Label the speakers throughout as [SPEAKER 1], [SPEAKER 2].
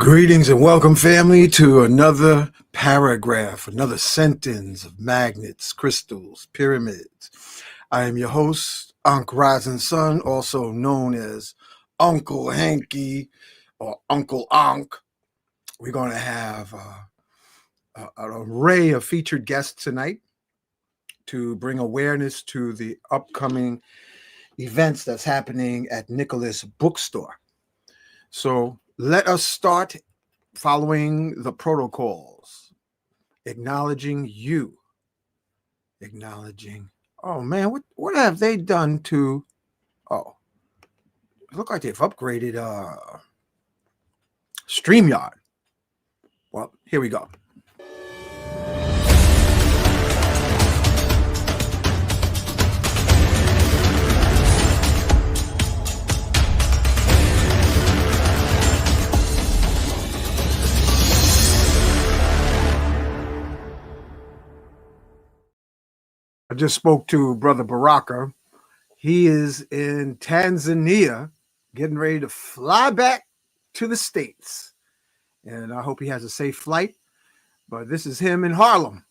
[SPEAKER 1] Greetings and welcome, family, to another paragraph, another sentence of magnets, crystals, pyramids. I am your host, Ankh Rising Sun, also known as Uncle Hanky or Uncle Ankh. We're going to have an array of featured guests tonight to bring awareness to the upcoming events that's happening at Nicholas Bookstore. So let us start following the protocols, acknowledging you, oh man, what have they done to, it look like they've upgraded StreamYard. Well, here we go. I just spoke to Brother Baraka. He is in Tanzania, getting ready to fly back to the States. And I hope he has a safe flight. But this is him in Harlem.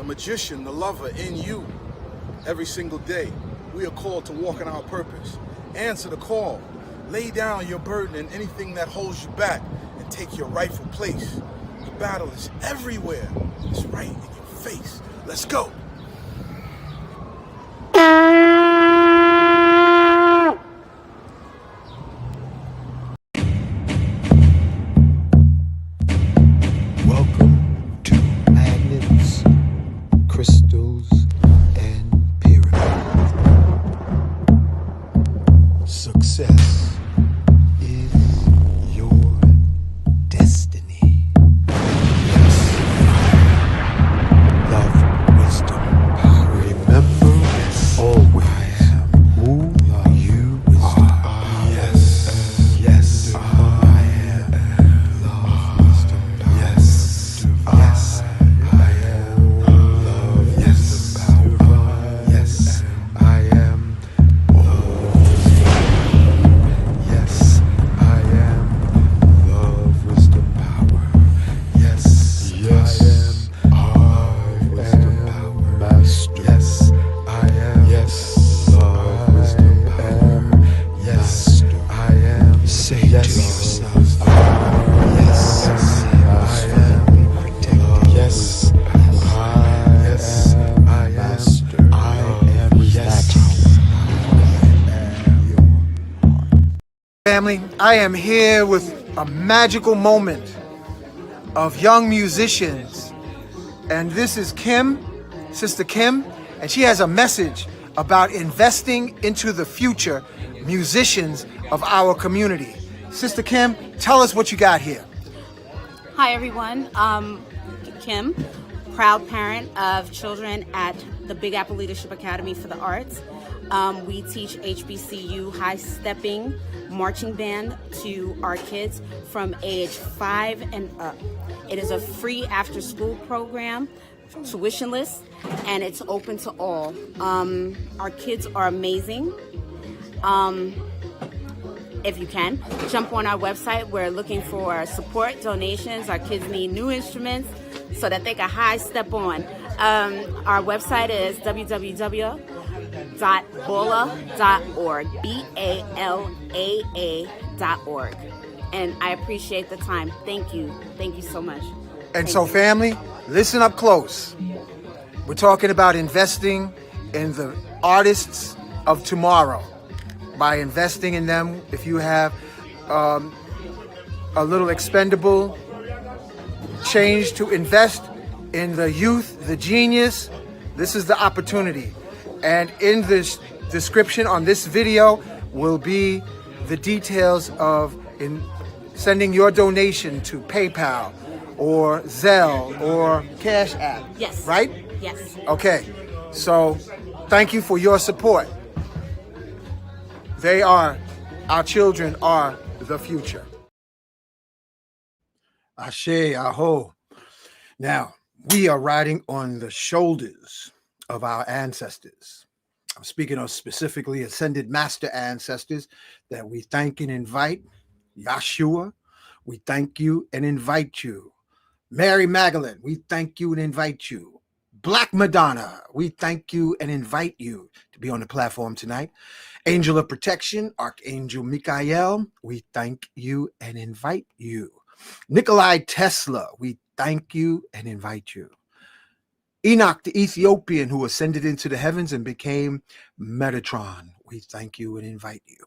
[SPEAKER 2] Magician, the lover in you. Every single day, we are called to walk in our purpose. Answer the call. Lay down your burden and anything that holds you back and take your rightful place. The battle is everywhere. It's right in your face. Let's go. Family, I am here with a magical moment of young musicians, and this is Kim, Sister Kim, and she has a message about investing into the future musicians of our community. Sister Kim, tell us what you got here.
[SPEAKER 3] Hi everyone, Kim, proud parent of children at the Big Apple Leadership Academy for the Arts. We teach HBCU high-stepping marching band to our kids from age 5 and up. It is a free after-school program, tuitionless, and it's open to all. Our kids are amazing. If you can, jump on our website. We're looking for support, donations. Our kids need new instruments so that they can high step on. Our website is www.balaa.org, BALAA.org. And I appreciate the time. Thank you so much.
[SPEAKER 1] And so family, listen up close. We're talking about investing in the artists of tomorrow. By investing in them, if you have a little expendable change to invest in the youth, the genius, this is the opportunity. And in this description on this video will be
[SPEAKER 2] the details of in sending your donation to PayPal or Zelle or Cash App.
[SPEAKER 3] Yes.
[SPEAKER 2] Right?
[SPEAKER 3] Yes.
[SPEAKER 2] Okay. So thank you for your support. Our children are the future.
[SPEAKER 1] Ashe, aho. Now, we are riding on the shoulders of our ancestors. I'm speaking of specifically ascended master ancestors that we thank and invite. Yahshua, we thank you and invite you. Mary Magdalene, we thank you and invite you. Black Madonna, we thank you and invite you to be on the platform tonight. Angel of Protection, Archangel Michael, we thank you and invite you. Nikolai Tesla, we thank you and invite you. Enoch the Ethiopian, who ascended into the heavens and became Metatron, we thank you and invite you.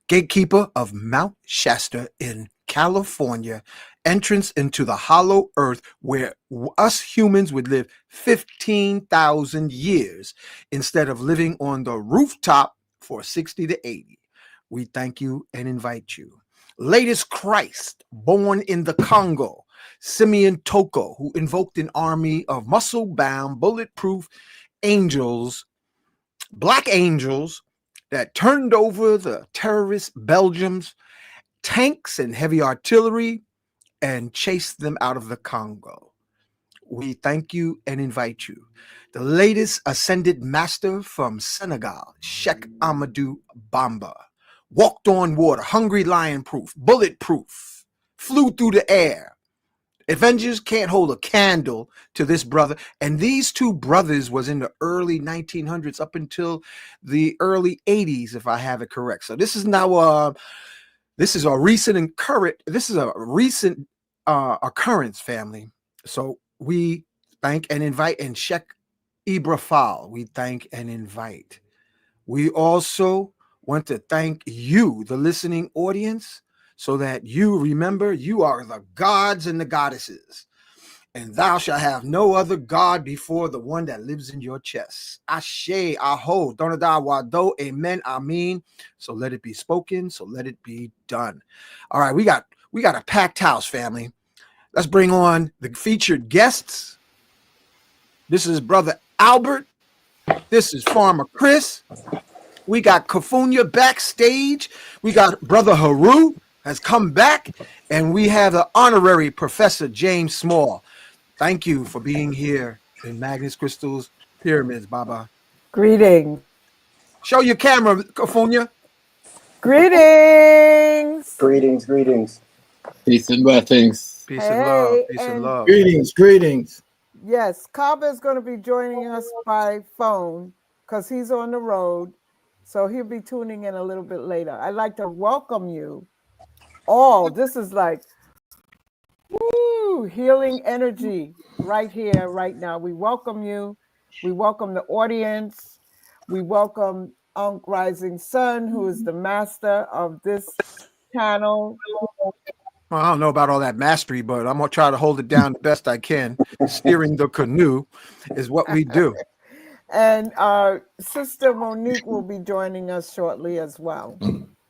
[SPEAKER 1] Gatekeeper of Mount Shasta in California, entrance into the hollow earth where us humans would live 15,000 years instead of living on the rooftop for 60 to 80. We thank you and invite you. Latest Christ, born in the Congo, Simeon Toko, who invoked an army of muscle-bound, bulletproof angels, black angels, that turned over the terrorist Belgium's tanks and heavy artillery and chased them out of the Congo. We thank you and invite you. The latest ascended master from Senegal, Sheikh Amadou Bamba, walked on water, hungry lion proof, bulletproof, flew through the air. Avengers can't hold a candle to this brother. And these two brothers was in the early 1900s up until the early 80s, if I have it correct. So this is now this is a recent occurrence, family. So we thank and invite, and Sheikh Ibrafal, we thank and invite. We also want to thank you, the listening audience, so that you remember you are the gods and the goddesses, and thou shalt have no other God before the one that lives in your chest. Ashe, aho, donada, wado, amen, amen. So let it be spoken, so let it be done. All right, we got a packed house, family. Let's bring on the featured guests. This is Brother Albert. This is Farmer Chris. We got Kafunya backstage. We got Brother Heru has come back, and we have the honorary Professor James Small. Thank you for being here in Magnus Crystals Pyramids, Baba.
[SPEAKER 4] Greetings.
[SPEAKER 1] Show your camera, Kafunya.
[SPEAKER 4] Greetings.
[SPEAKER 5] Greetings, greetings.
[SPEAKER 6] Peace and blessings.
[SPEAKER 1] Peace and love. Peace and love.
[SPEAKER 7] Greetings, greetings.
[SPEAKER 4] Yes, Kaba is going to be joining us by phone because he's on the road. So he'll be tuning in a little bit later. I'd like to welcome you all. This is like healing energy right here, right now. We welcome you. We welcome the audience. We welcome Ankh Rising Sun, who is the master of this channel.
[SPEAKER 1] Well, I don't know about all that mastery, but I'm going to try to hold it down the best I can. Steering the canoe is what we do.
[SPEAKER 4] And our sister Monique will be joining us shortly as well.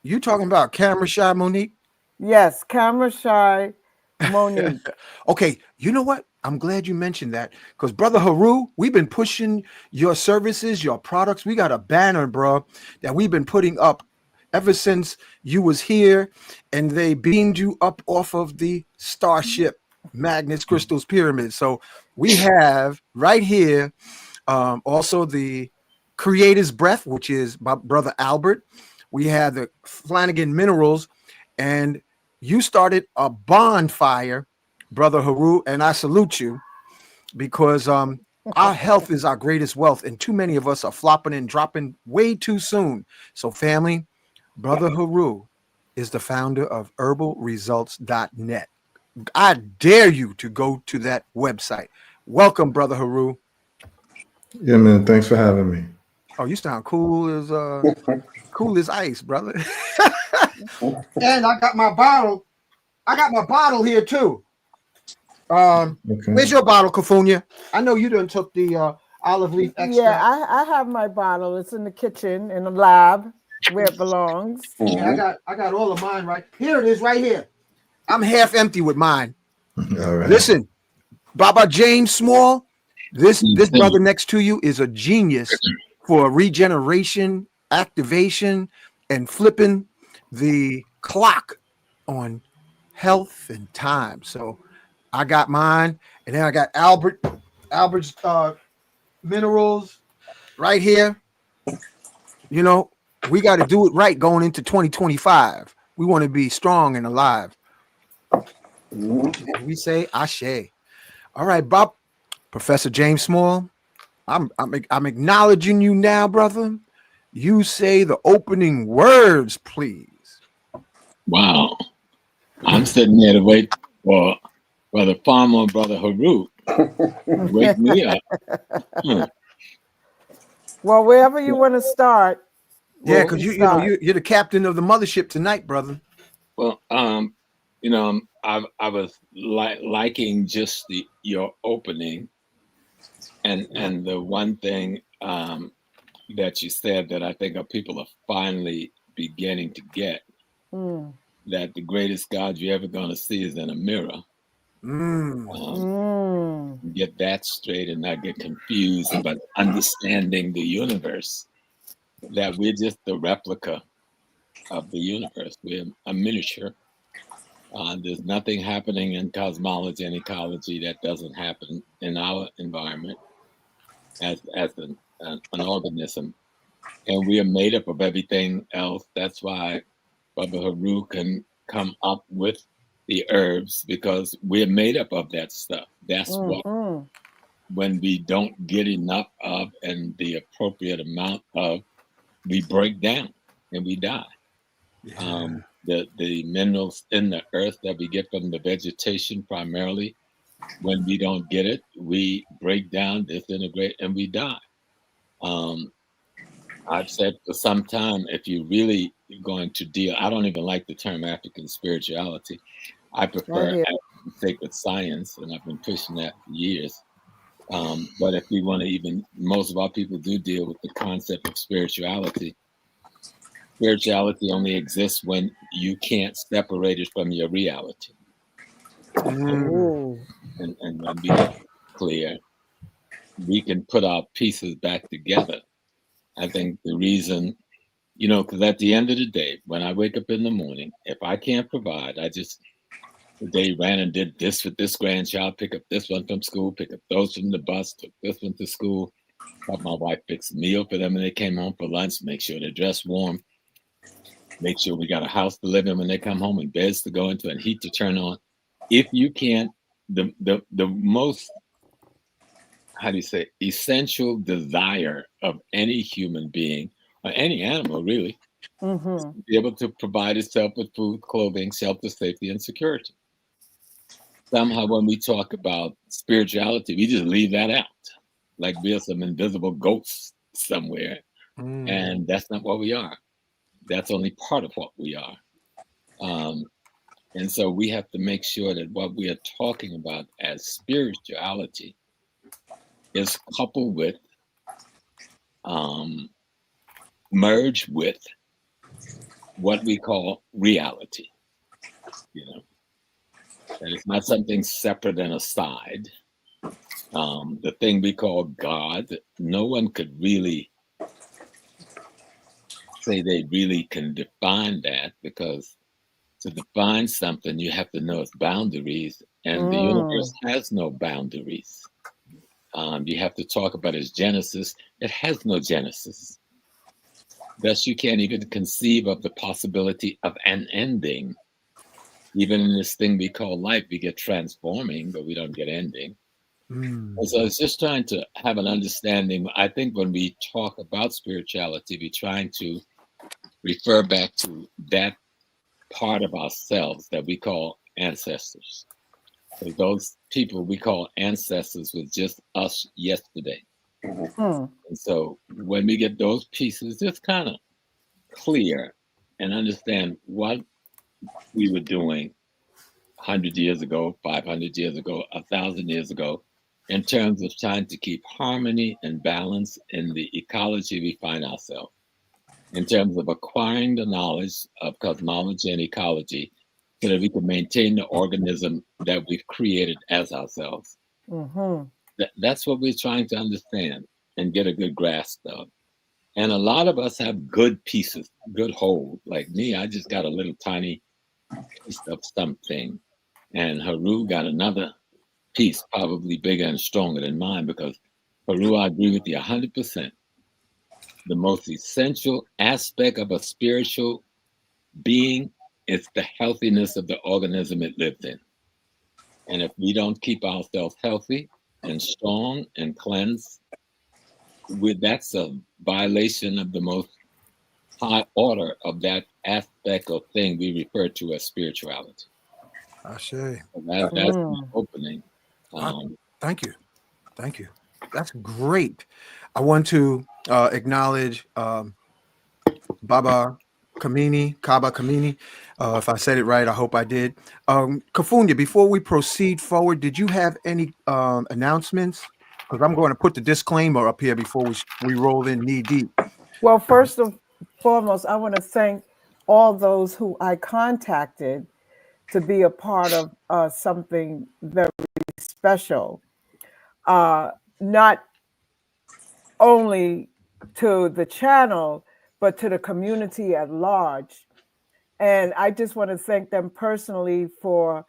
[SPEAKER 1] You talking about camera shy, Monique?
[SPEAKER 4] Yes, camera shy Monique.
[SPEAKER 1] Okay, you know what? I'm glad you mentioned that, because Brother Heru, we've been pushing your services, your products. We got a banner, bro, that we've been putting up ever since you was here, and they beamed you up off of the Starship Magnus Crystals Pyramid. So we have right here also the Creator's Breath, which is my brother Albert. We have the Flanagan Minerals, and you started a bonfire, Brother Heru, and I salute you, because our health is our greatest wealth, and too many of us are flopping and dropping way too soon. So family, Brother Heru is the founder of herbalresults.net. I dare you to go to that website. Welcome, Brother Heru.
[SPEAKER 7] Yeah, man. Thanks for having me.
[SPEAKER 1] Oh, you sound cool as ice, brother. And I got my bottle. I got my bottle here too. Okay. Where's your bottle, Kafunya? I know you done took the olive leaf extract.
[SPEAKER 4] Yeah, I have my bottle. It's in the kitchen in the lab. where it belongs.
[SPEAKER 2] Yeah, I got all of mine right here. It is right here. I'm half empty with mine.
[SPEAKER 7] All right.
[SPEAKER 2] Listen, Baba James Small, this
[SPEAKER 6] Mhm.
[SPEAKER 2] brother next to you is a genius for regeneration, activation, and flipping the clock on health and time. So I got mine, and then I got Albert's minerals right here. You know, we got to do it right going into 2025. We want to be strong and alive. And we say Ashe. All right, Bob, Professor James Small, I'm acknowledging you now, brother. You say the opening words, please.
[SPEAKER 6] Wow. I'm sitting here to wait for Brother Farmer and Brother Heru. Wake me up.
[SPEAKER 4] Well, wherever you want to start.
[SPEAKER 2] Yeah, because you're the captain of the mothership tonight, brother.
[SPEAKER 6] Well, I was liking just your opening, and the one thing that you said that I think people are finally beginning to get, that the greatest God you're ever going to see is in a mirror. Get that straight and not get confused about understanding the universe, that we're just the replica of the universe. We're a miniature. There's nothing happening in cosmology and ecology that doesn't happen in our environment as an organism. And we are made up of everything else. That's why Baba Heru can come up with the herbs, because we're made up of that stuff. That's what, when we don't get enough of and the appropriate amount of, we break down and we die. The minerals in the earth that we get from the vegetation primarily, when we don't get it, we break down, disintegrate, and we die. I've said for some time, if you really going to deal, I don't even like the term African spirituality. I prefer sacred science, and I've been pushing that for years. But if we want to even, most of our people do deal with the concept of spirituality. Spirituality only exists when you can't separate it from your reality. And when we get clear, we can put our pieces back together. I think the reason, because at the end of the day, when I wake up in the morning, if I can't provide, today ran and did this with this grandchild, pick up this one from school, pick up those from the bus, took this one to school, helped my wife fix a meal for them when they came home for lunch, make sure they're dressed warm, make sure we got a house to live in when they come home and beds to go into and heat to turn on. If you can't, the most, essential desire of any human being or any animal really, is to be able to provide itself with food, clothing, shelter, safety, and security. Somehow when we talk about spirituality, we just leave that out, like we're some invisible ghosts somewhere. And that's not what we are. That's only part of what we are. And so we have to make sure that what we are talking about as spirituality is coupled with, merge with what we call reality. That it's not something separate and aside. The thing we call God, no one could really say they really can define that, because to define something, you have to know its boundaries, and the universe has no boundaries. You have to talk about its genesis. It has no genesis. Thus, you can't even conceive of the possibility of an ending. Even in this thing we call life, we get transforming, but we don't get ending. And so it's just trying to have an understanding. I think when we talk about spirituality, we're trying to refer back to that part of ourselves that we call ancestors. So those people we call ancestors was just us yesterday. And so when we get those pieces just kind of clear and understand what we were doing 100 years ago, 500 years ago, 1,000 years ago, in terms of trying to keep harmony and balance in the ecology we find ourselves. in terms of acquiring the knowledge of cosmology and ecology so that we can maintain the organism that we've created as ourselves. That's what we're trying to understand and get a good grasp of. And a lot of us have good pieces, good whole. Like me, I just got a little tiny piece of something. And Heru got another piece, probably bigger and stronger than mine, because Heru, I agree with you 100%. The most essential aspect of a spiritual being is the healthiness of the organism it lives in. And if we don't keep ourselves healthy and strong and cleansed, that's a violation of the most high order of that aspect of thing we refer to as spirituality.
[SPEAKER 1] I say.
[SPEAKER 6] That's my opening.
[SPEAKER 1] Thank you. Thank you. That's great. I want to acknowledge Kaba Kamini. If I said it right, I hope I did. Kafunya, before we proceed forward, did you have any announcements? Because I'm going to put the disclaimer up here before we roll in knee deep.
[SPEAKER 4] Well, first and foremost, I want to thank all those who I contacted to be a part of something very special. Not only to the channel, but to the community at large. And I just want to thank them personally for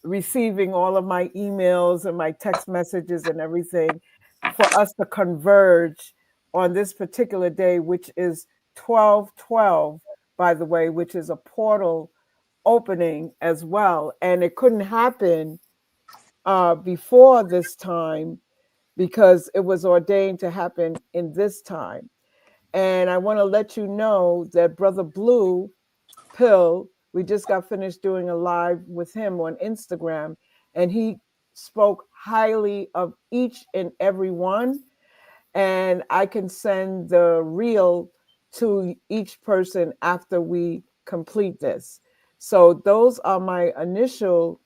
[SPEAKER 4] receiving all of my emails and my text messages and everything, for us to converge on this particular day, which is 12/12, by the way, which is a portal opening as well. And it couldn't happen before this time because it was ordained to happen in this time. And I want to let you know that Brother Blue Pill, we just got finished doing a live with him on Instagram, and he spoke highly of each and every one. And I can send the reel to each person after we complete this. So those are my initial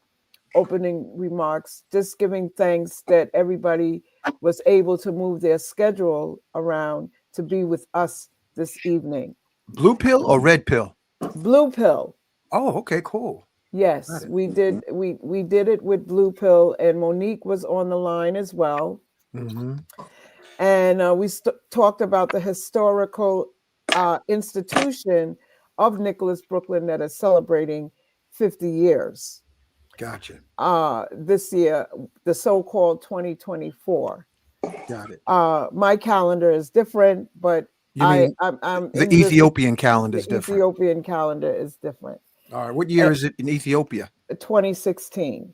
[SPEAKER 4] opening remarks, just giving thanks that everybody was able to move their schedule around to be with us this evening.
[SPEAKER 1] Blue pill or red pill?
[SPEAKER 4] Blue Pill.
[SPEAKER 1] Oh, okay, cool.
[SPEAKER 4] Yes, we did. We did it with Blue Pill, and Monique was on the line as well. And we talked about the historical institution of Nicholas Brooklyn that is celebrating 50 years.
[SPEAKER 1] Gotcha.
[SPEAKER 4] This year, the so-called 2024.
[SPEAKER 1] Got it.
[SPEAKER 4] My calendar is different, but I'm
[SPEAKER 1] the Ethiopian calendar is different.
[SPEAKER 4] Ethiopian calendar is different.
[SPEAKER 1] All right. What year is it in Ethiopia?
[SPEAKER 4] 2016.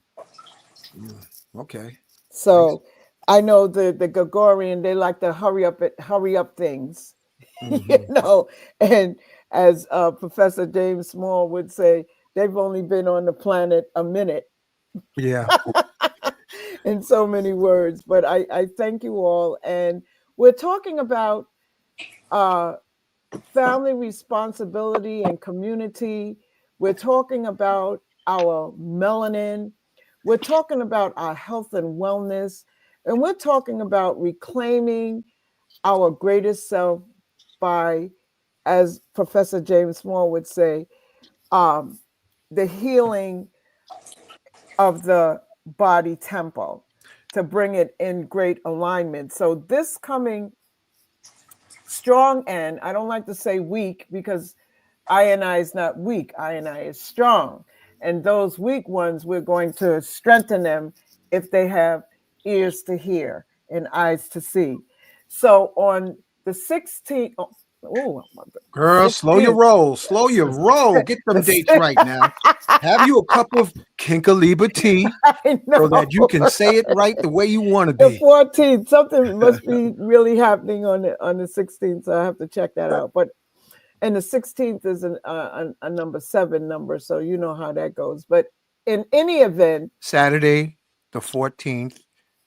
[SPEAKER 1] Okay.
[SPEAKER 4] So thanks. I know the Gregorian, they like to hurry up things, you know. And as Professor James Small would say, they've only been on the planet a minute.
[SPEAKER 1] Yeah.
[SPEAKER 4] In so many words. But I thank you all. And we're talking about family responsibility and community. We're talking about our melanin. We're talking about our health and wellness. And we're talking about reclaiming our greatest self by, as Professor James Small would say, the healing of the body temple, to bring it in great alignment. So this coming strong end, I don't like to say weak because I is not weak. I is strong. And those weak ones, we're going to strengthen them if they have ears to hear and eyes to see. So on the 16th,
[SPEAKER 1] girl, 16th, slow your roll. Get them dates right now. Have you a cup of Kinkaliba tea so that you can say it right the way you want to be.
[SPEAKER 4] The 14th, something must be really happening on the 16th, so I have to check that out. But and the 16th is a number 7 number, so you know how that goes. But in any event,
[SPEAKER 1] Saturday the 14th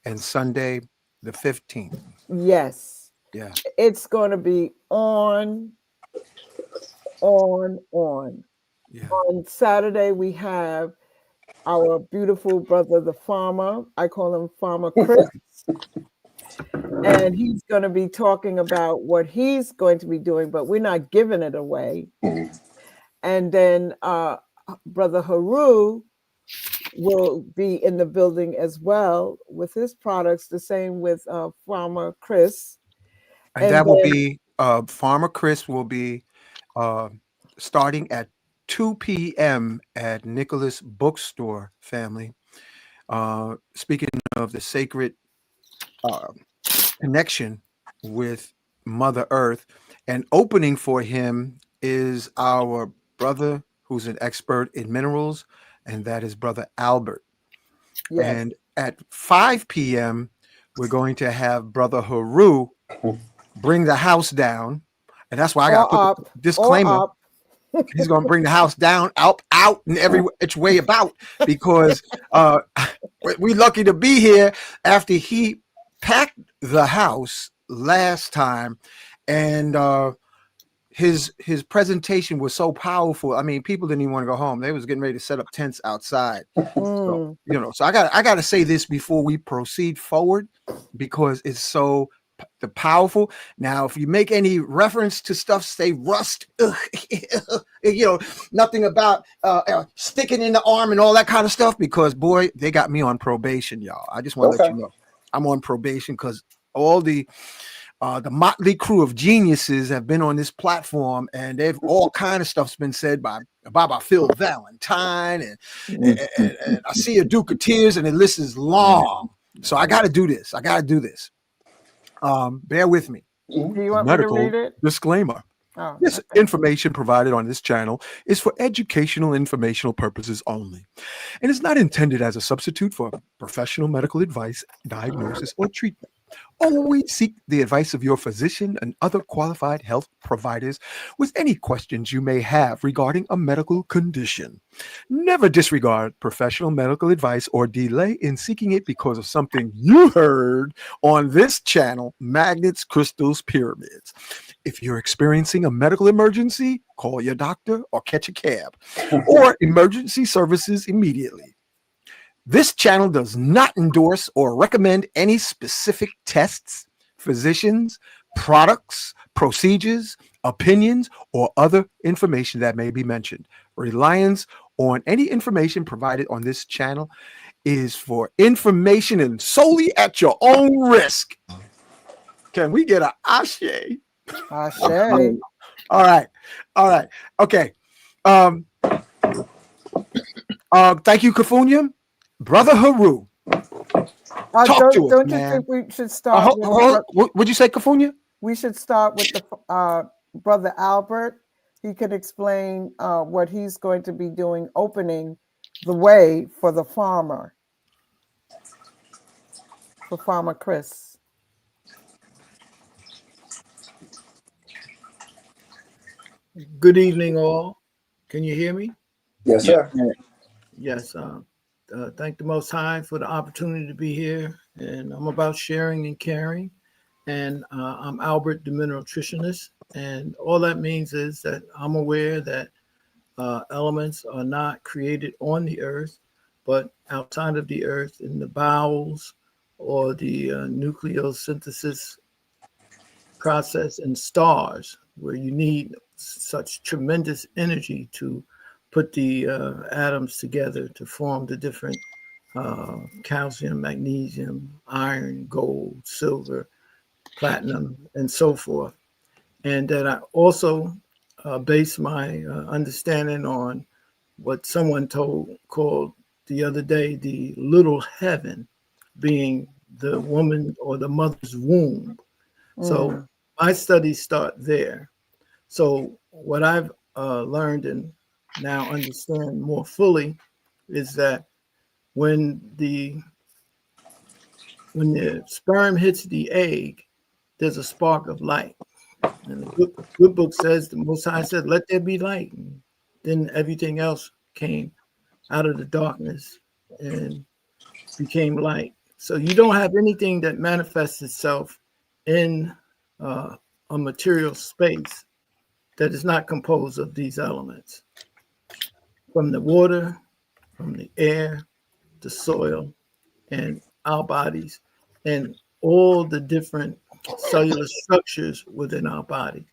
[SPEAKER 1] and Sunday the 15th.
[SPEAKER 4] Yes.
[SPEAKER 1] Yeah.
[SPEAKER 4] It's going to be on. Yeah. On Saturday, we have our beautiful brother, the farmer. I call him Farmer Chris. and he's going to be talking about what he's going to be doing, but we're not giving it away. And then Brother Heru will be in the building as well with his products, the same with Farmer Chris.
[SPEAKER 2] And that will be Farmer Chris will be starting at 2 p.m. at Nicholas Bookstore, family. Speaking of the sacred connection with Mother Earth, and opening for him is our brother who's an expert in minerals, and that is Brother Albert.
[SPEAKER 4] Yes.
[SPEAKER 2] And at 5 p.m., we're going to have Brother Heru bring the house down. And that's why I got to put the disclaimer. He's going to bring the house down, out, and every which way about, because we're lucky to be here after he packed the house last time. And his presentation was so powerful. I mean, people didn't even want to go home. They was getting ready to set up tents outside. So, so I got to say this before we proceed forward, because it's so powerful. Now, if you make any reference to stuff, say rust, nothing about sticking in the arm and all that kind of stuff, because boy, they got me on probation, y'all. I just want to let you know I'm on probation, because all the motley crew of geniuses have been on this platform, and they've all kind of stuff's been said by Phil Valentine, and I see a Duke of Tears, and the list is long. So I got to do this. Bear with me.
[SPEAKER 4] Do you want me to read it?
[SPEAKER 2] Disclaimer. This information provided on this channel is for educational and informational purposes only, and is not intended as a substitute for professional medical advice, diagnosis, or treatment. Always seek the advice of your physician and other qualified health providers with any questions you may have regarding a medical condition. Never disregard professional medical advice or delay in seeking it because of something you heard on this channel, Magnets, Crystals, Pyramids. If you're experiencing a medical emergency, call your doctor or catch a cab or emergency services immediately. This channel does not endorse or recommend any specific tests, physicians, products, procedures, opinions, or other information that may be mentioned. Reliance on any information provided on this channel is for information and solely at your own risk. Can we get an ashe?
[SPEAKER 4] Ashe.
[SPEAKER 2] All right. Okay. Thank you, Kafunya. Brother Heru, talk to us,
[SPEAKER 4] don't
[SPEAKER 2] man.
[SPEAKER 4] You think we should start?
[SPEAKER 2] What'd you say, Kafunya?
[SPEAKER 4] We should start with the Brother Albert. He can explain what he's going to be doing, opening the way for the farmer, for Farmer Chris.
[SPEAKER 5] Good evening, all. Can you hear me?
[SPEAKER 1] Yes, sir.
[SPEAKER 5] Yes. Thank the Most High for the opportunity to be here. And I'm about sharing and caring. And I'm Albert, the mineral nutritionist. And all that means is that I'm aware that elements are not created on the earth, but outside of the earth in the bowels or the nucleosynthesis process in stars, where you need such tremendous energy to put the atoms together to form the different calcium, magnesium, iron, gold, silver, platinum, and so forth. And that I also base my understanding on what someone called the other day the little heaven, being the woman or the mother's womb. So my studies start there. So what I've learned and now understand more fully is that when the sperm hits the egg, there's a spark of light. And the good book says, the Most High said, let there be light. And then everything else came out of the darkness and became light. So you don't have anything that manifests itself in a material space that is not composed of these elements. From the water, from the air, the soil, and our bodies, and all the different cellular structures within our body.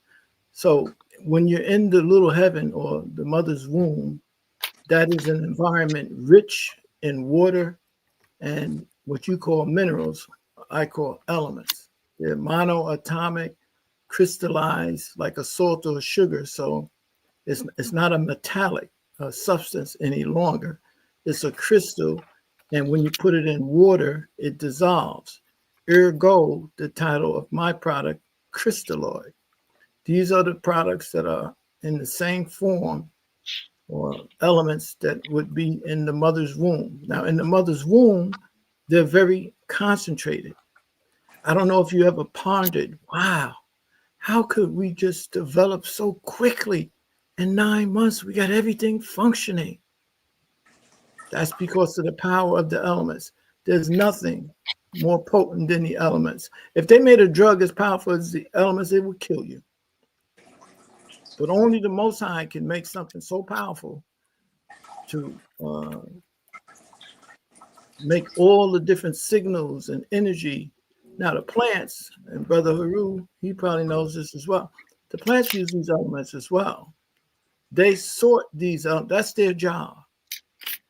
[SPEAKER 5] So when you're in the little heaven or the mother's womb, that is an environment rich in water and what you call minerals, I call elements. They're monoatomic, crystallized like a salt or a sugar. So it's not a metallic substance any longer. It's a crystal. And when you put it in water, it dissolves. Ergo, the title of my product, crystalloid. These are the products that are in the same form or elements that would be in the mother's womb. Now, in the mother's womb, they're very concentrated. I don't know if you ever pondered, wow, how could we just develop so quickly? In 9 months, we got everything functioning. That's because of the power of the elements. There's nothing more potent than the elements. If they made a drug as powerful as the elements, it would kill you. But only the Most High can make something so powerful to make all the different signals and energy. Now the plants, and Brother Heru, he probably knows this as well. The plants use these elements as well. They sort these out. That's their job.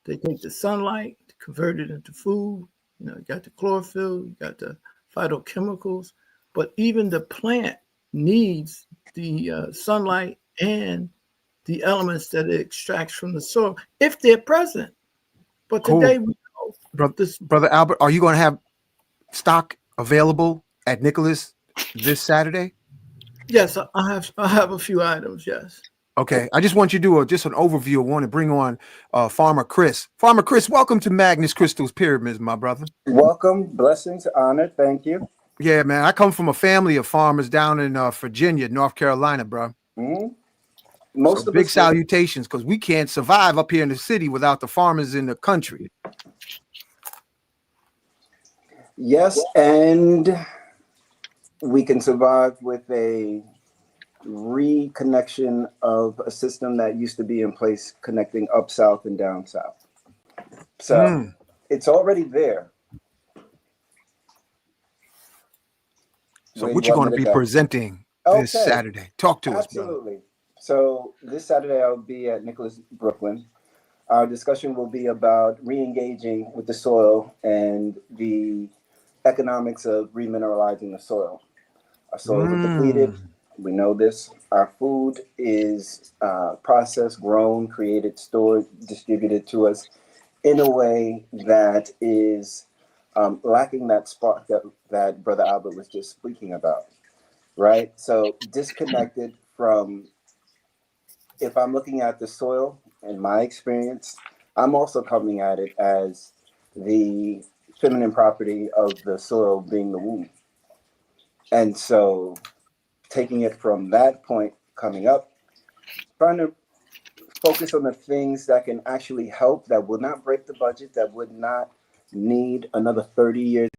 [SPEAKER 5] They take the sunlight, convert it into food. You know, you got the chlorophyll, you got the phytochemicals, but even the plant needs the sunlight and the elements that it extracts from the soil if they're present. But today we know
[SPEAKER 2] Brother Albert, are you going to have stock available at Nicholas this Saturday?
[SPEAKER 5] Yes, I have a few items. Yes.
[SPEAKER 2] Okay, I just want you to do just an overview. I want to bring on Farmer Chris. Farmer Chris, welcome to Magnus Crystals Pyramids, my brother.
[SPEAKER 8] Welcome, blessings, honor, thank you.
[SPEAKER 2] Yeah, man, I come from a family of farmers down in Virginia, North Carolina, bro.
[SPEAKER 8] Mm-hmm. Most
[SPEAKER 2] so
[SPEAKER 8] of
[SPEAKER 2] big
[SPEAKER 8] us
[SPEAKER 2] salutations, because we can't survive up here in the city without the farmers in the country.
[SPEAKER 8] Yes, and we can survive with a reconnection of a system that used to be in place connecting up south and down south. So it's already there.
[SPEAKER 2] So what you going to be presenting this Saturday? Talk to us, bro.
[SPEAKER 8] Absolutely. So this Saturday I'll be at Nicholas, Brooklyn. Our discussion will be about re-engaging with the soil and the economics of remineralizing the soil. Our soils are depleted. We know this. Our food is processed, grown, created, stored, distributed to us in a way that is lacking that spark that Brother Albert was just speaking about, right? So disconnected from, if I'm looking at the soil in my experience, I'm also coming at it as the feminine property of the soil being the womb. And so taking it from that point coming up, trying to focus on the things that can actually help, that would not break the budget, that would not need another 30 years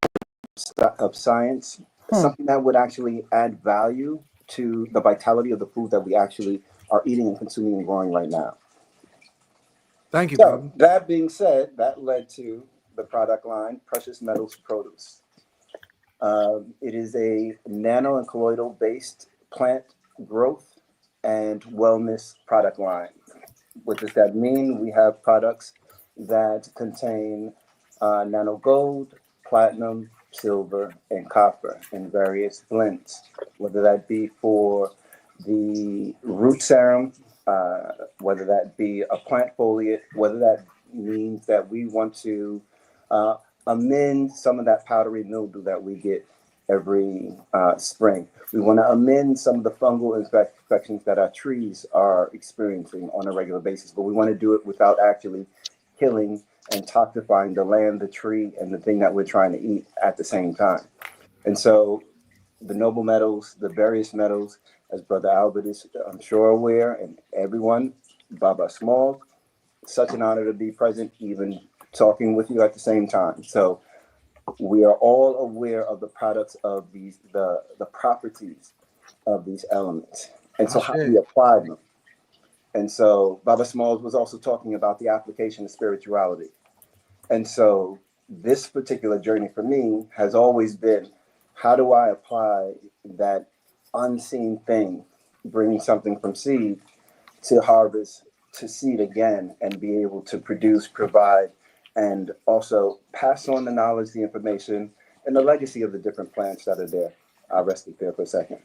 [SPEAKER 8] of science, something that would actually add value to the vitality of the food that we actually are eating and consuming and growing right now.
[SPEAKER 2] Thank you,
[SPEAKER 8] So
[SPEAKER 2] brother.
[SPEAKER 8] that being said, that led to the product line, Precious Metals Produce. It is a nano and colloidal based plant growth and wellness product line. What does that mean? We have products that contain nano gold, platinum, silver, and copper in various blends, whether that be for the root serum, whether that be a plant foliate, whether that means that we want to amend some of that powdery mildew that we get every spring. We want to amend some of the fungal infections that our trees are experiencing on a regular basis, but we want to do it without actually killing and toxifying the land, the tree, and the thing that we're trying to eat at the same time. And so the noble metals, the various metals, as Brother Albert is, I'm sure, aware, and everyone, Baba Small, such an honor to be present, even talking with you at the same time. So we are all aware of the products of these, the properties of these elements, and so how we apply them. And so Baba Smalls was also talking about the application of spirituality. And so this particular journey for me has always been how do I apply that unseen thing, bringing something from seed to harvest to seed again, and be able to produce, provide, and also pass on the knowledge, the information, and the legacy of the different plants that are there. I'll rest it there for a second.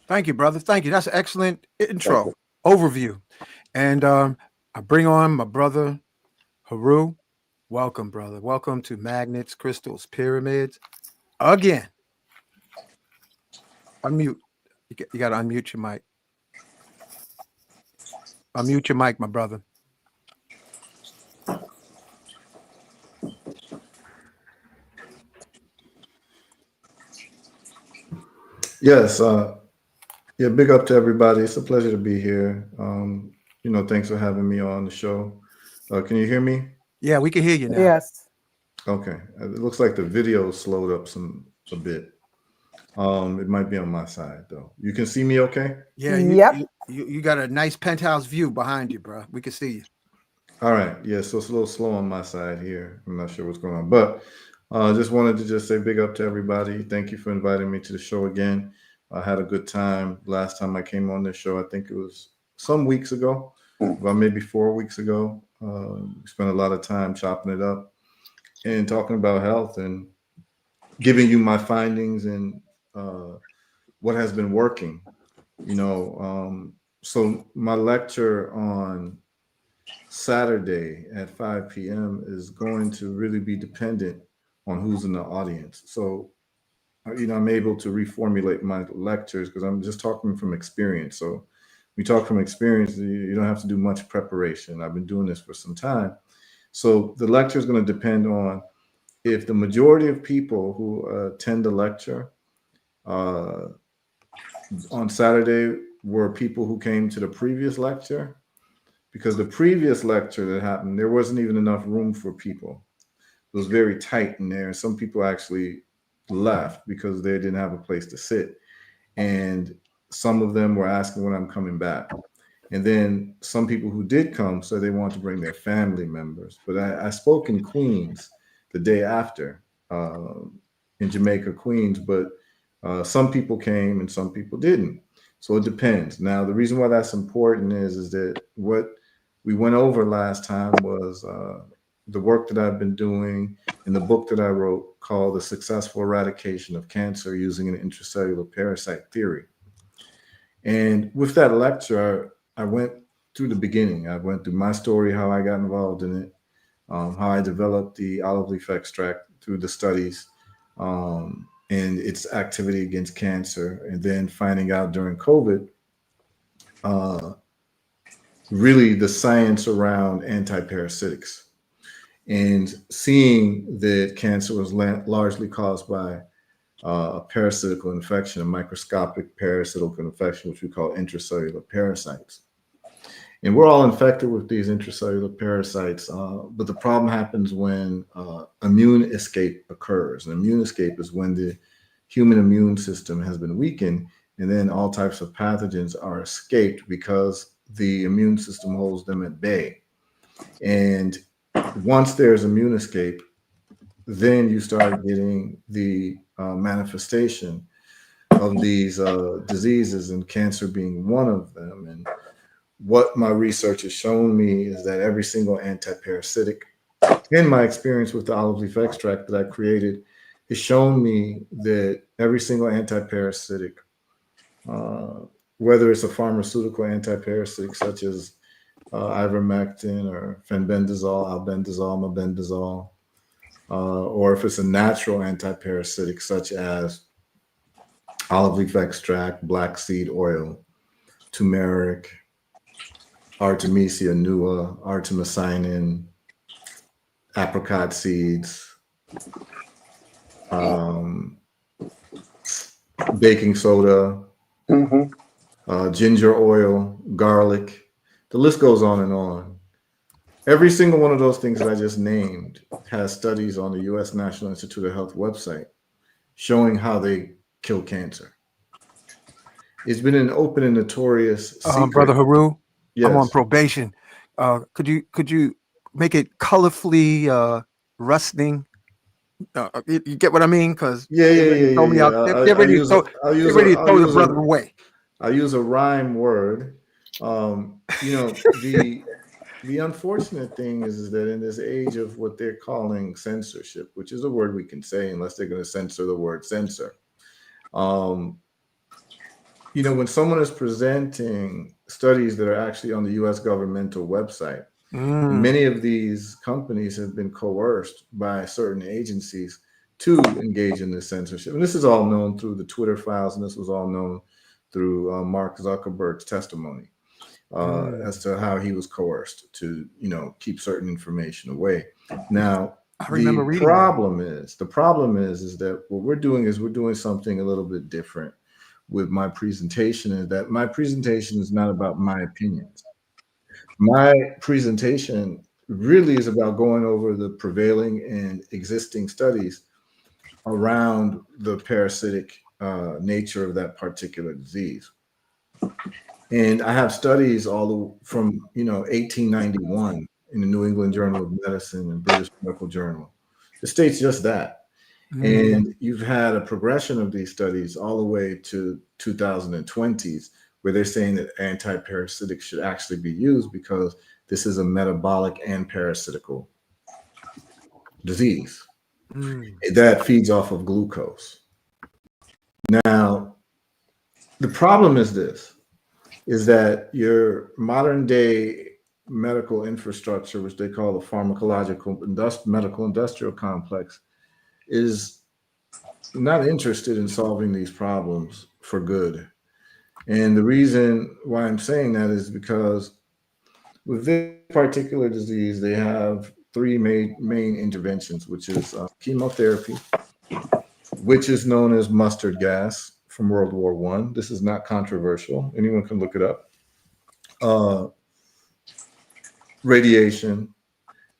[SPEAKER 2] Thank you, brother. Thank you. That's an excellent
[SPEAKER 8] Thank
[SPEAKER 2] intro,
[SPEAKER 8] you.
[SPEAKER 2] overview. And I bring on my brother, Heru. Welcome, brother. Welcome to Magnets, Crystals, Pyramids. Again. Unmute. You got to unmute your mic. Unmute your mic, my brother.
[SPEAKER 7] Yes. Yeah. Big up to everybody. It's a pleasure to be here. Thanks for having me on the show. Can you hear me?
[SPEAKER 2] Yeah, we can hear you now.
[SPEAKER 4] Yes.
[SPEAKER 7] Okay. It looks like the video slowed up a bit. It might be on my side though. You can see me okay?
[SPEAKER 2] Yeah,
[SPEAKER 4] Yep.
[SPEAKER 2] you got a nice penthouse view behind you, bro. We can see you.
[SPEAKER 7] All right. Yeah, so it's a little slow on my side here. I'm not sure what's going on, but just wanted to just say big up to everybody. Thank you for inviting me to the show again. I had a good time last time I came on this show. I think it was some weeks ago, about maybe 4 weeks ago. We spent a lot of time chopping it up and talking about health and giving you my findings and what has been working. So my lecture on Saturday at 5 p.m. is going to really be dependent on who's in the audience. So, I'm able to reformulate my lectures because I'm just talking from experience. So we talk from experience, you don't have to do much preparation. I've been doing this for some time. So the lecture is going to depend on if the majority of people who attend the lecture on Saturday were people who came to the previous lecture, because the previous lecture that happened, there wasn't even enough room for people. It was very tight in there. Some people actually left because they didn't have a place to sit. And some of them were asking when I'm coming back. And then some people who did come said they wanted to bring their family members. But I spoke in Queens the day after in Jamaica, Queens, but some people came and some people didn't. So it depends. Now, the reason why that's important is that what we went over last time was the work that I've been doing in the book that I wrote called The Successful Eradication of Cancer Using an Intracellular Parasite Theory. And with that lecture, I went through the beginning. I went through my story, how I got involved in it, how I developed the olive leaf extract through the studies and its activity against cancer, and then finding out during COVID, really the science around antiparasitics, and seeing that cancer was largely caused by a parasitical infection, a microscopic parasitical infection, which we call intracellular parasites. And we're all infected with these intracellular parasites, but the problem happens when immune escape occurs. And immune escape is when the human immune system has been weakened, and then all types of pathogens are escaped because the immune system holds them at bay. And once there's immune escape, then you start getting the manifestation of these diseases, and cancer being one of them. And what my research has shown me is that every single antiparasitic, in my experience with the olive leaf extract that I created, has shown me that every single antiparasitic, whether it's a pharmaceutical antiparasitic such as ivermectin or fenbendazole, albendazole, mebendazole, or if it's a natural antiparasitic such as olive leaf extract, black seed oil, turmeric, Artemisia nua, artemisinin, apricot seeds, baking soda, ginger oil, garlic. The list goes on and on. Every single one of those things that I just named has studies on the U.S. National Institute of Health website showing how they kill cancer. It's been an open and notorious secret.
[SPEAKER 2] Brother Heru,
[SPEAKER 7] Yes.
[SPEAKER 2] I'm on probation. Could you make it colorfully rusting You get what I mean? Because
[SPEAKER 7] Yeah,
[SPEAKER 2] they
[SPEAKER 7] yeah,
[SPEAKER 2] ready
[SPEAKER 7] yeah,
[SPEAKER 2] to throw me
[SPEAKER 7] yeah,
[SPEAKER 2] out.
[SPEAKER 7] yeah.
[SPEAKER 2] They're ready to throw. They're ready to throw the brother away.
[SPEAKER 7] I use a rhyme word. The unfortunate thing is that in this age of what they're calling censorship, which is a word we can say unless they're going to censor the word censor. When someone is presenting studies that are actually on the U.S. governmental website, and many of these companies have been coerced by certain agencies to engage in this censorship. And this is all known through the Twitter files, and this was all known through Mark Zuckerberg's testimony as to how he was coerced to, keep certain information away. Now, the problem is that what we're doing is we're doing something a little bit different with my presentation, is that my presentation is not about my opinions. My presentation really is about going over the prevailing and existing studies around the parasitic nature of that particular disease. And I have studies from 1891 in the New England Journal of Medicine and British Medical Journal. It states just that. And you've had a progression of these studies all the way to 2020s, where they're saying that anti-parasitic should actually be used because this is a metabolic and parasitical disease that feeds off of glucose. Now, the problem is that your modern day medical infrastructure, which they call the pharmacological medical industrial complex, is not interested in solving these problems for good. And the reason why I'm saying that is because with this particular disease, they have three main interventions, which is chemotherapy, which is known as mustard gas from World War I. This is not controversial. Anyone can look it up. Radiation,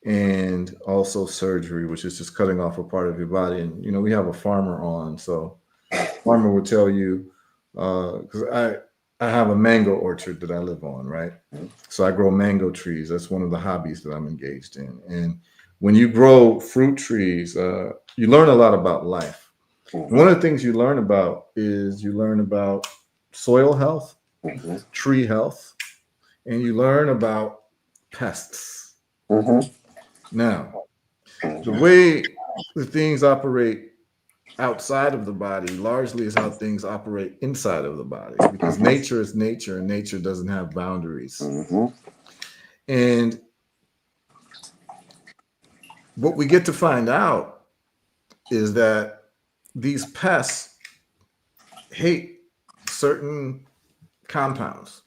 [SPEAKER 7] and also surgery, which is just cutting off a part of your body. And we have a farmer on, so farmer will tell you, because I have a mango orchard that I live on, right? So I grow mango trees. That's one of the hobbies that I'm engaged in. And when you grow fruit trees, you learn a lot about life. And one of the things you learn about soil health, tree health, and you learn about pests. Now, the way the things operate outside of the body largely is how things operate inside of the body, because nature is nature and nature doesn't have boundaries. And what we get to find out is that these pests hate certain compounds.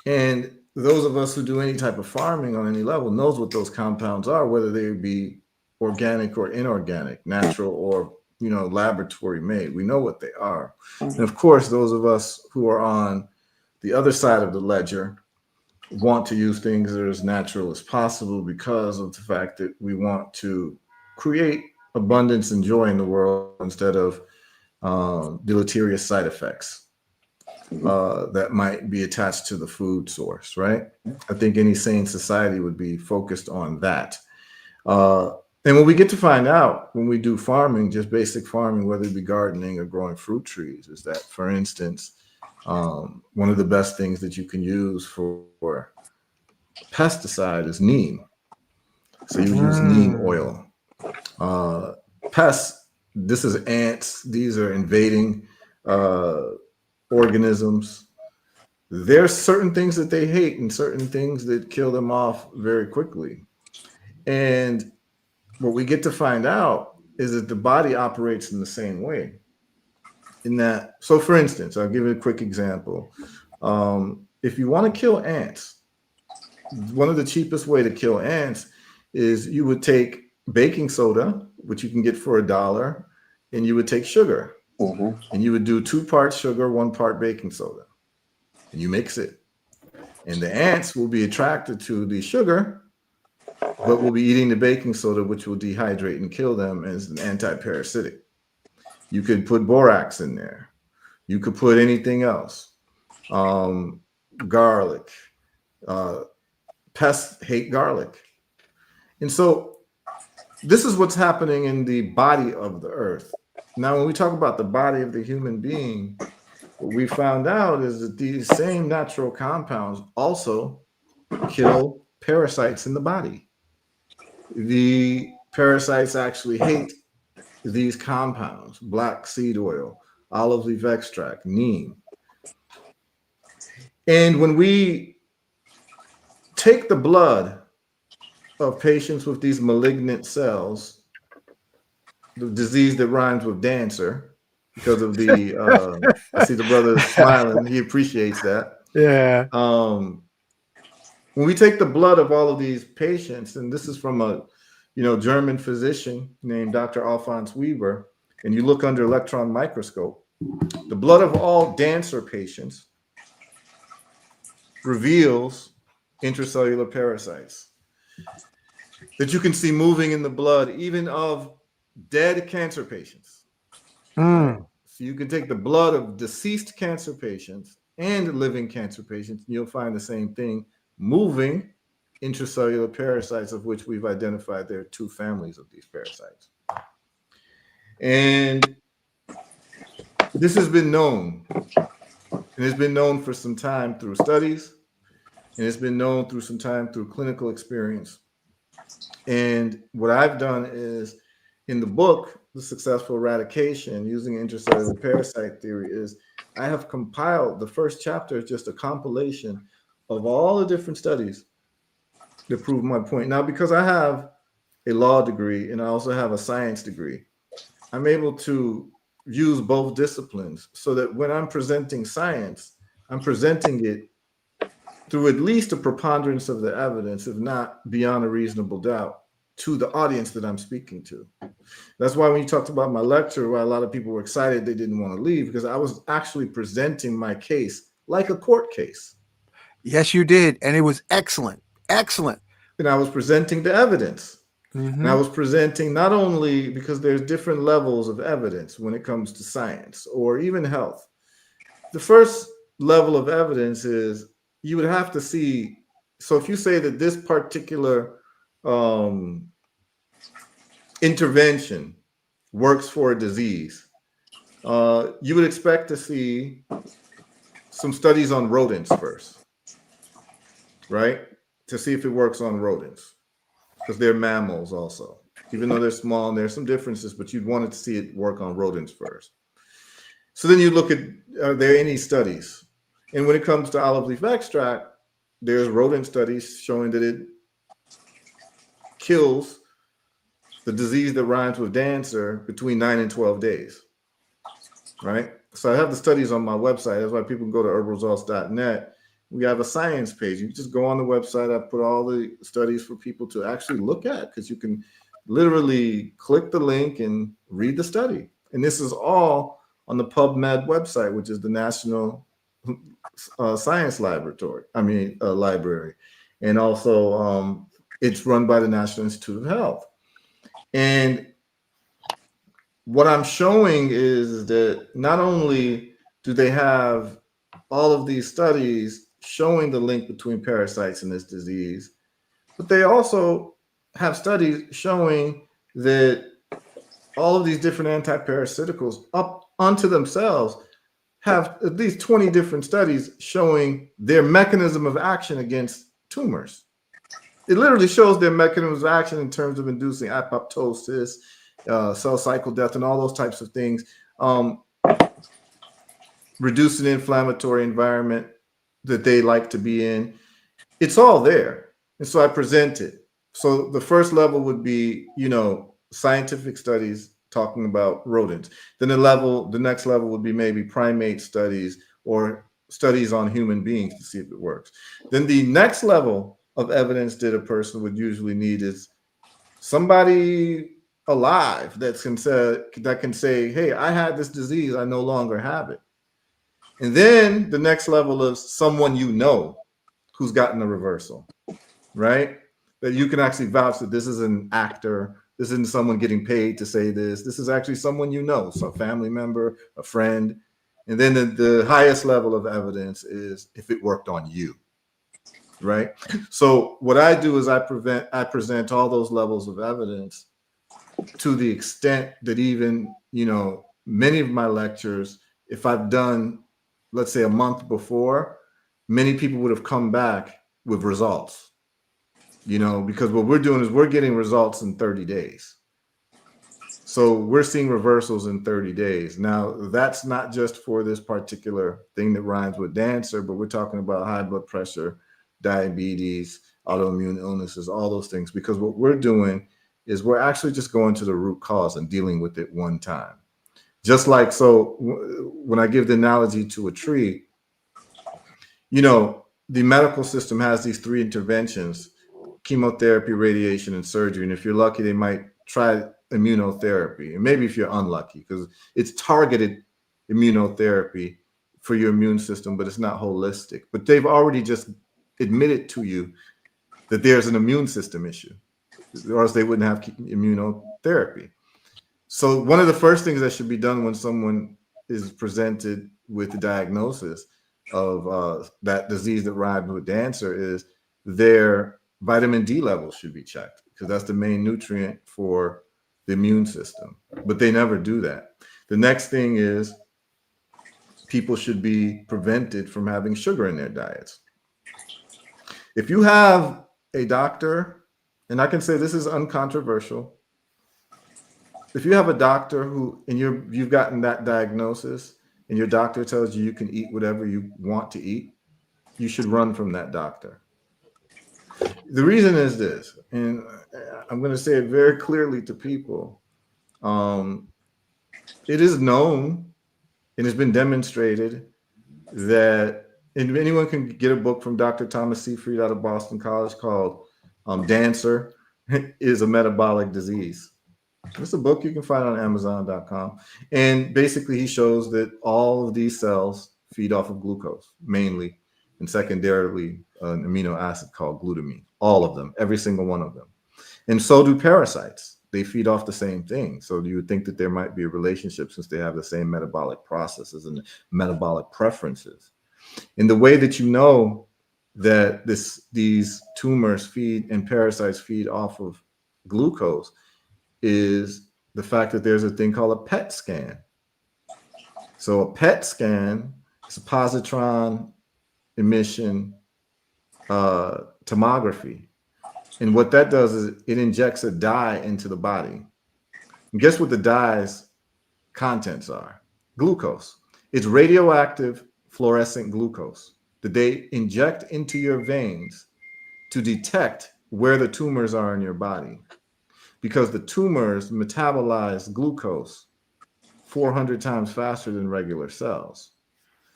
[SPEAKER 7] And those of us who do any type of farming on any level knows what those compounds are, whether they be organic or inorganic, natural or laboratory made. We know what they are. And of course, those of us who are on the other side of the ledger want to use things that are as natural as possible because of the fact that we want to create abundance and joy in the world instead of deleterious side effects that might be attached to the food source, right? I think any sane society would be focused on that. And what we get to find out when we do farming, just basic farming, whether it be gardening or growing fruit trees, is that, for instance, one of the best things that you can use for pesticide is neem. So you use neem oil. Pests, this is ants. These are invading organisms. There's certain things that they hate and certain things that kill them off very quickly. And what we get to find out is that the body operates in the same way. In that, so for instance, I'll give you a quick example. If you want to kill ants, one of the cheapest way to kill ants is you would take baking soda, which you can get for $1, and you would take sugar. And you would do 2 parts sugar, 1 part baking soda, and you mix it. And the ants will be attracted to the sugar, but will be eating the baking soda, which will dehydrate and kill them as an anti-parasitic. You could put borax in there. You could put anything else. Garlic. Pests hate garlic. And so this is what's happening in the body of the earth. Now, when we talk about the body of the human being, what we found out is that these same natural compounds also kill parasites in the body. The parasites actually hate these compounds: black seed oil, olive leaf extract, neem. And when we take the blood of patients with these malignant cells, the disease that rhymes with dancer, because of the I see the brother smiling, he appreciates that.
[SPEAKER 2] Yeah.
[SPEAKER 7] When we take the blood of all of these patients, and this is from a German physician named Dr. Alphonse Weber, and you look under electron microscope, the blood of all dancer patients reveals intracellular parasites that you can see moving in the blood, even of dead cancer patients. So you can take the blood of deceased cancer patients and living cancer patients, and you'll find the same thing: moving intracellular parasites, of which we've identified there are 2 families of these parasites. And this has been known. And it's been known for some time through studies, and it's been known through some time through clinical experience. And what I've done is, in the book, The Successful Eradication Using Intracellular Parasite Theory, is I have compiled, the first chapter is just a compilation of all the different studies that prove my point. Now, because I have a law degree and I also have a science degree, I'm able to use both disciplines so that when I'm presenting science, I'm presenting it through at least a preponderance of the evidence, if not beyond a reasonable doubt, to the audience that I'm speaking to. That's why when you talked about my lecture, why a lot of people were excited they didn't want to leave, because I was actually presenting my case like a court case.
[SPEAKER 2] Yes, you did. And it was excellent. Excellent.
[SPEAKER 7] And I was presenting the evidence.
[SPEAKER 2] Mm-hmm.
[SPEAKER 7] And I was presenting not only because there's different levels of evidence when it comes to science or even health. The first level of evidence is you would have to see. So if you say that this particular intervention works for a disease, you would expect to see some studies on rodents first, right? To see if it works on rodents, because they're mammals also. Even though they're small and there's some differences, but you'd want to see it work on rodents first. So then you look at, are there any studies? And when it comes to olive leaf extract, there's rodent studies showing that it kills the disease that rhymes with dancer between 9 and 12 days, right? So I have the studies on my website. That's why people can go to herbalresults.net. We have a science page. You just go on the website. I put all the studies for people to actually look at, because you can literally click the link and read the study. And this is all on the PubMed website, which is the National Science Library. And also it's run by the National Institute of Health. And what I'm showing is that not only do they have all of these studies showing the link between parasites and this disease, but they also have studies showing that all of these different anti-parasiticals up unto themselves have at least 20 different studies showing their mechanism of action against tumors. It literally shows their mechanism of action in terms of inducing apoptosis, cell cycle death, and all those types of things, reducing the inflammatory environment that they like to be in. It's all there. And so I present it. So the first level would be, scientific studies talking about rodents. Then the next level would be maybe primate studies or studies on human beings to see if it works. Then the next level of evidence that a person would usually need is somebody alive that can say, hey, I had this disease, I no longer have it. And then the next level is someone who's gotten a reversal, right? That you can actually vouch that this is an actor, this isn't someone getting paid to say this. This is actually someone some family member, a friend. And then the highest level of evidence is if it worked on you, right? So what I do is I present all those levels of evidence to the extent that even, many of my lectures, if I've done, let's say, a month before, many people would have come back with results, because what we're doing is we're getting results in 30 days. So we're seeing reversals in 30 days. Now, that's not just for this particular thing that rhymes with dancer, but we're talking about high blood pressure, diabetes, autoimmune illnesses, all those things, because what we're doing is we're actually just going to the root cause and dealing with it one time. Just like, so when I give the analogy to a tree, the medical system has these 3 interventions: chemotherapy, radiation, and surgery. And if you're lucky, they might try immunotherapy. And maybe if you're unlucky, because it's targeted immunotherapy for your immune system, but it's not holistic. But they've already just admitted to you that there's an immune system issue, or else they wouldn't have immunotherapy. So one of the first things that should be done when someone is presented with the diagnosis of that disease that rhymes with dancer is their vitamin D levels should be checked, because that's the main nutrient for the immune system. But they never do that. The next thing is people should be prevented from having sugar in their diets. If you have a doctor, and I can say this is uncontroversial, if you have a doctor who, and you've gotten that diagnosis, and your doctor tells you can eat whatever you want to eat, you should run from that doctor. The reason is this, and I'm going to say it very clearly to people. It is known and has been demonstrated that, and anyone can get a book from Dr. Thomas Seyfried out of Boston College called Dancer is a Metabolic Disease. It's a book you can find on Amazon.com. And basically he shows that all of these cells feed off of glucose mainly, and secondarily an amino acid called glutamine. All of them, every single one of them. And so do parasites. They feed off the same thing. So you would think that there might be a relationship since they have the same metabolic processes and metabolic preferences. And the way that you know that these tumors feed and parasites feed off of glucose is the fact that there's a thing called a PET scan. So a PET scan is a positron emission tomography. And what that does is it injects a dye into the body. And guess what the dye's contents are? Glucose. It's radioactive fluorescent glucose that they inject into your veins to detect where the tumors are in your body, because the tumors metabolize glucose 400 times faster than regular cells.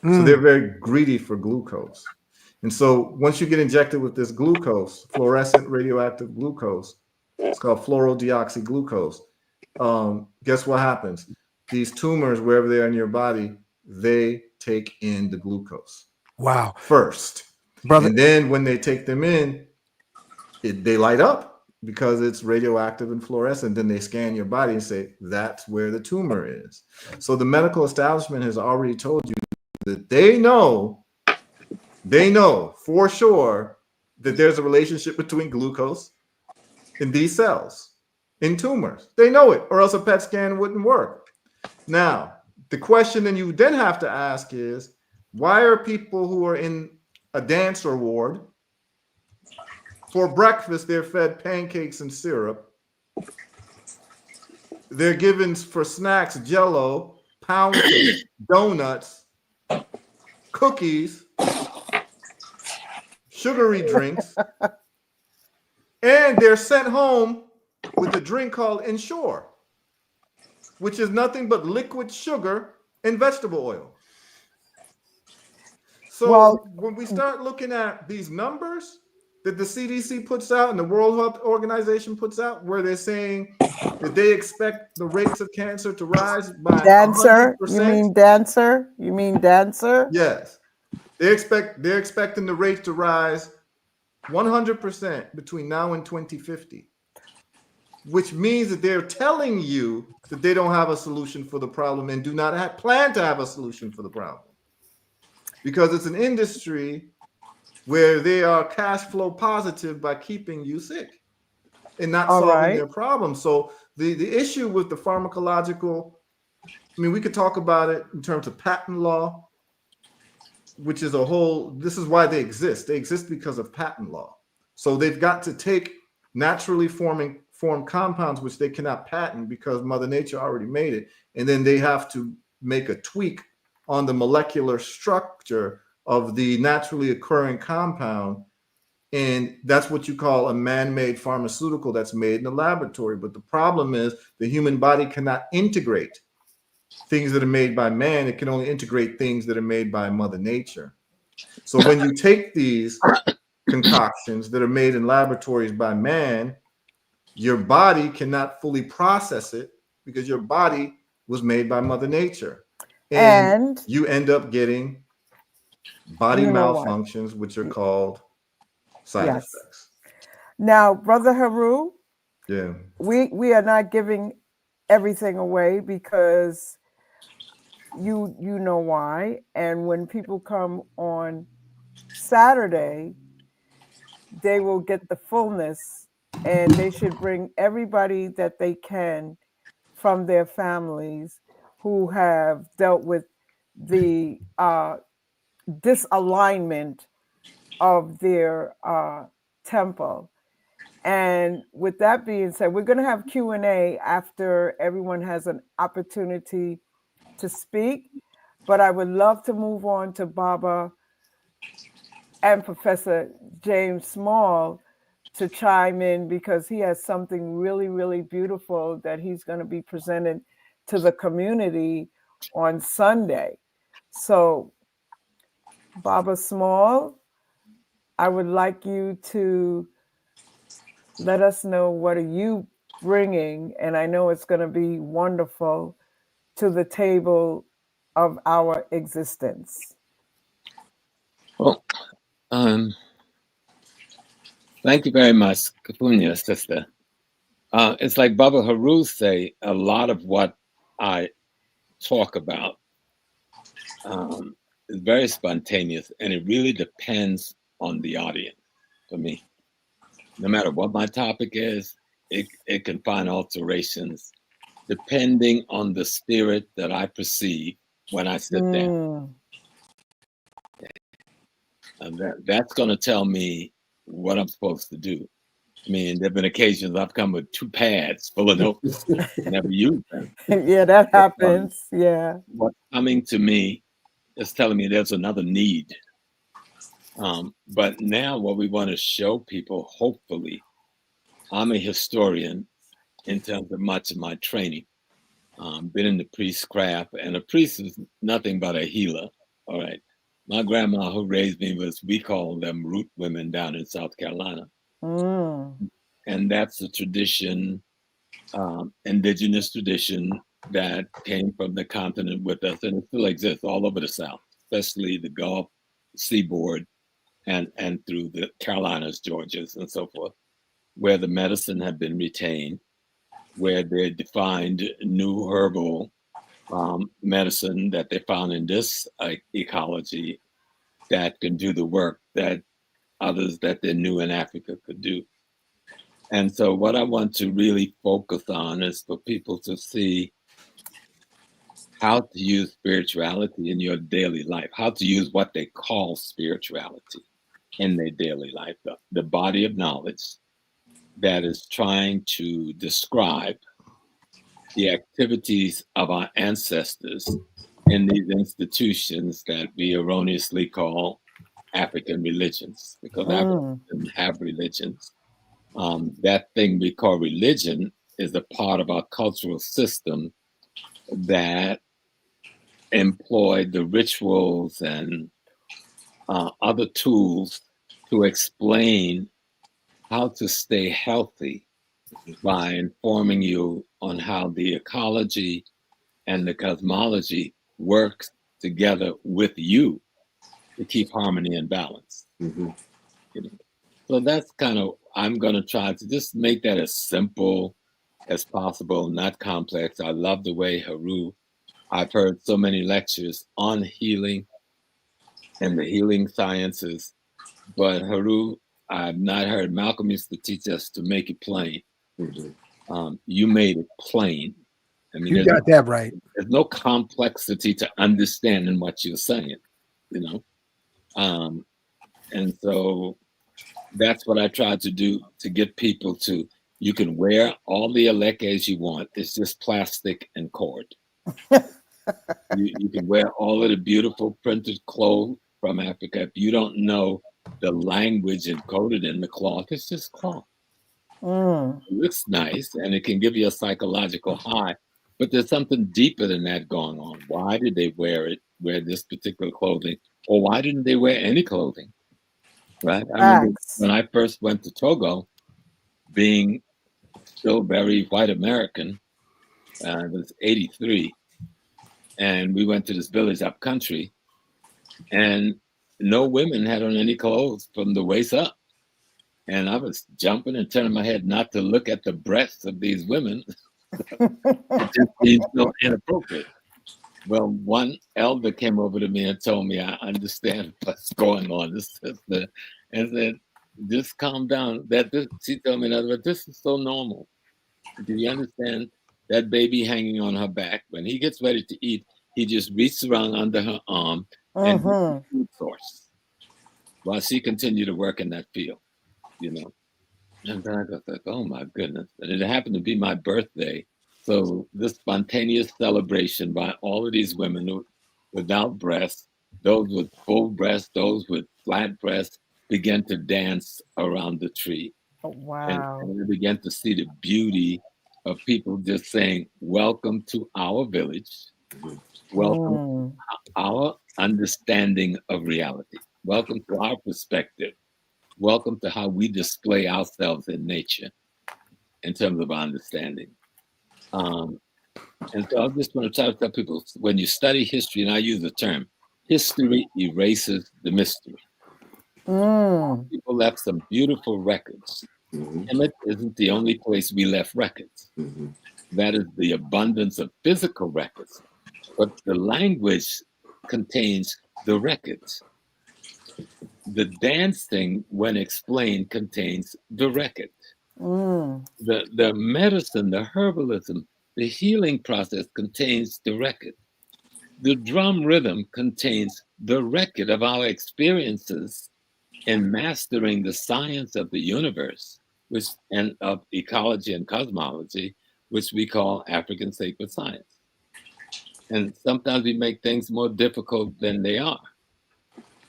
[SPEAKER 7] So they're very greedy for glucose. And so once you get injected with this glucose, fluorescent radioactive glucose, it's called fluorodeoxyglucose. Guess what happens? These tumors, wherever they are in your body, they take in the glucose.
[SPEAKER 2] Wow.
[SPEAKER 7] First.
[SPEAKER 2] Brother.
[SPEAKER 7] And then when they take them in, they light up because it's radioactive and fluorescent. Then they scan your body and say, that's where the tumor is. So the medical establishment has already told you that they know for sure that there's a relationship between glucose and these cells in tumors. They know it, or else a PET scan wouldn't work. Now, the question then you then have to ask is, why are people who are in a dancer ward, for breakfast, they're fed pancakes and syrup. They're given for snacks, Jell-O, pound cake, donuts, cookies, sugary drinks, and they're sent home with a drink called Ensure, which is nothing but liquid sugar and vegetable oil. So when we start looking at these numbers that the CDC puts out and the World Health Organization puts out, where they're saying that they expect the rates of cancer to rise by
[SPEAKER 4] dancer.
[SPEAKER 7] 100%.
[SPEAKER 4] You mean dancer? You mean dancer?
[SPEAKER 7] Yes. They're expecting the rates to rise 100% between now and 2050, which means that they're telling you that they don't have a solution for the problem and do not plan to have a solution for the problem, because it's an industry where they are cash flow positive by keeping you sick and not solving their problem. So the issue with the pharmacological, I mean, we could talk about it in terms of patent law, which is a whole, this is why they exist. They exist because of patent law. So they've got to take naturally formed compounds, which they cannot patent because Mother Nature already made it. And then they have to make a tweak on the molecular structure of the naturally occurring compound. And that's what you call a man-made pharmaceutical that's made in the laboratory. But the problem is the human body cannot integrate things that are made by man. It can only integrate things that are made by Mother Nature. So when you take these concoctions that are made in laboratories by man, your body cannot fully process it because your body was made by Mother Nature. And you end up getting body malfunctions, which are called side effects.
[SPEAKER 4] Now, Brother Heru,
[SPEAKER 7] yeah,
[SPEAKER 4] we are not giving everything away because you know why. And when people come on Saturday, they will get the fullness, and they should bring everybody that they can from their families who have dealt with the disalignment of their temple. And with that being said, we're going to have Q&A after everyone has an opportunity to speak. But I would love to move on to Baba and Professor James Small to chime in because he has something really, really beautiful that he's going to be presenting to the community on Sunday. So, Baba Small, I would like you to let us know what are you bringing, and I know it's going to be wonderful, to the table of our existence.
[SPEAKER 6] Well, thank you very much, Kapunya, sister. It's like Baba Heru say, a lot of what I talk about is very spontaneous, and it really depends on the audience for me. No matter what my topic is, it can find alterations depending on the spirit that I perceive when I sit down. And that's going to tell me what I'm supposed to do. I mean, there have been occasions I've come with 2 pads full of notes, never used them.
[SPEAKER 4] Yeah, that happens. Yeah.
[SPEAKER 6] What's coming to me is telling me there's another need. But now what we want to show people, hopefully, I'm a historian in terms of much of my training. Been in the priest craft, and a priest is nothing but a healer. All right. My grandma who raised me we call them root women down in South Carolina. And that's a tradition, indigenous tradition that came from the continent with us, and it still exists all over the South, especially the Gulf, seaboard, and through the Carolinas, Georgias, and so forth, where the medicine had been retained, where they defined new herbal medicine that they found in this ecology that can do the work that others that they knew in Africa could do. And so what I want to really focus on is for people to see how to use spirituality in your daily life, how to use what they call spirituality in their daily life, the body of knowledge that is trying to describe the activities of our ancestors in these institutions that we erroneously call African religions, because Africans have religions. That thing we call religion is a part of our cultural system that employed the rituals and other tools to explain how to stay healthy by informing you on how the ecology and the cosmology works together with you to keep harmony and balance. You know? So that's kind of, I'm going to try to just make that as simple as possible, not complex. I love the way Heru, I've heard so many lectures on healing and the healing sciences, but Heru, I've not heard. Malcolm used to teach us to make it plain. You made it plain. I mean,
[SPEAKER 2] You got that right.
[SPEAKER 6] there's no complexity to understanding what you're saying, you know. And so that's what I tried to do, to get people to, you can wear all the elekes you want. It's just plastic and cord. You can wear all of the beautiful printed clothes from Africa. If you don't know the language encoded in the cloth, it's just cloth. It looks nice and it can give you a psychological high, but there's something deeper than that going on. Why did they wear this particular clothing? Or why didn't they wear any clothing? Right? I remember when I first went to Togo, being still very white American, it was 83, and we went to this village up country, and no women had on any clothes from the waist up. And I was jumping and turning my head not to look at the breasts of these women. It just seemed so inappropriate. Well, one elder came over to me and told me, I understand what's going on, and said, just calm down. She told me, in other words, this is so normal. Do you understand? That baby hanging on her back, when he gets ready to eat, he just reaches around under her arm and gets the food source while she continued to work in that field, you know. And then I was like, oh my goodness. And it happened to be my birthday. So this spontaneous celebration by all of these women who, without breasts, those with full breasts, those with flat breasts, began to dance around the tree.
[SPEAKER 4] Oh, wow.
[SPEAKER 6] And I began to see the beauty of people just saying, welcome to our village. Welcome to our understanding of reality. Welcome to our perspective. Welcome to how we display ourselves in nature in terms of our understanding. And so I just want to try to tell people, when you study history, and I use the term, history erases the mystery. People left some beautiful records. Kemet isn't the only place we left records. That is the abundance of physical records. But the language contains the records. The dancing, when explained, contains the record. The medicine, the herbalism, the healing process contains the record. The drum rhythm contains the record of our experiences in mastering the science of the universe, and of ecology and cosmology, which we call African sacred science. And sometimes we make things more difficult than they are.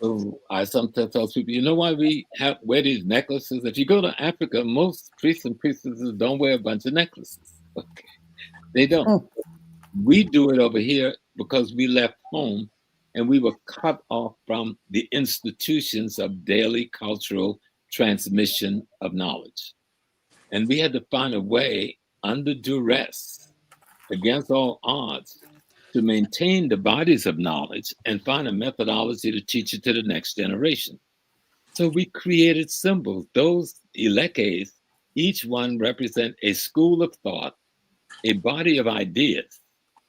[SPEAKER 6] So I sometimes tell people, you know why we wear these necklaces? If you go to Africa, most priests and priestesses don't wear a bunch of necklaces. Okay. They don't. We do it over here because we left home and we were cut off from the institutions of daily cultural transmission of knowledge. And we had to find a way, under duress, against all odds, to maintain the bodies of knowledge and find a methodology to teach it to the next generation. So we created symbols. Those elekes, each one represent a school of thought, a body of ideas,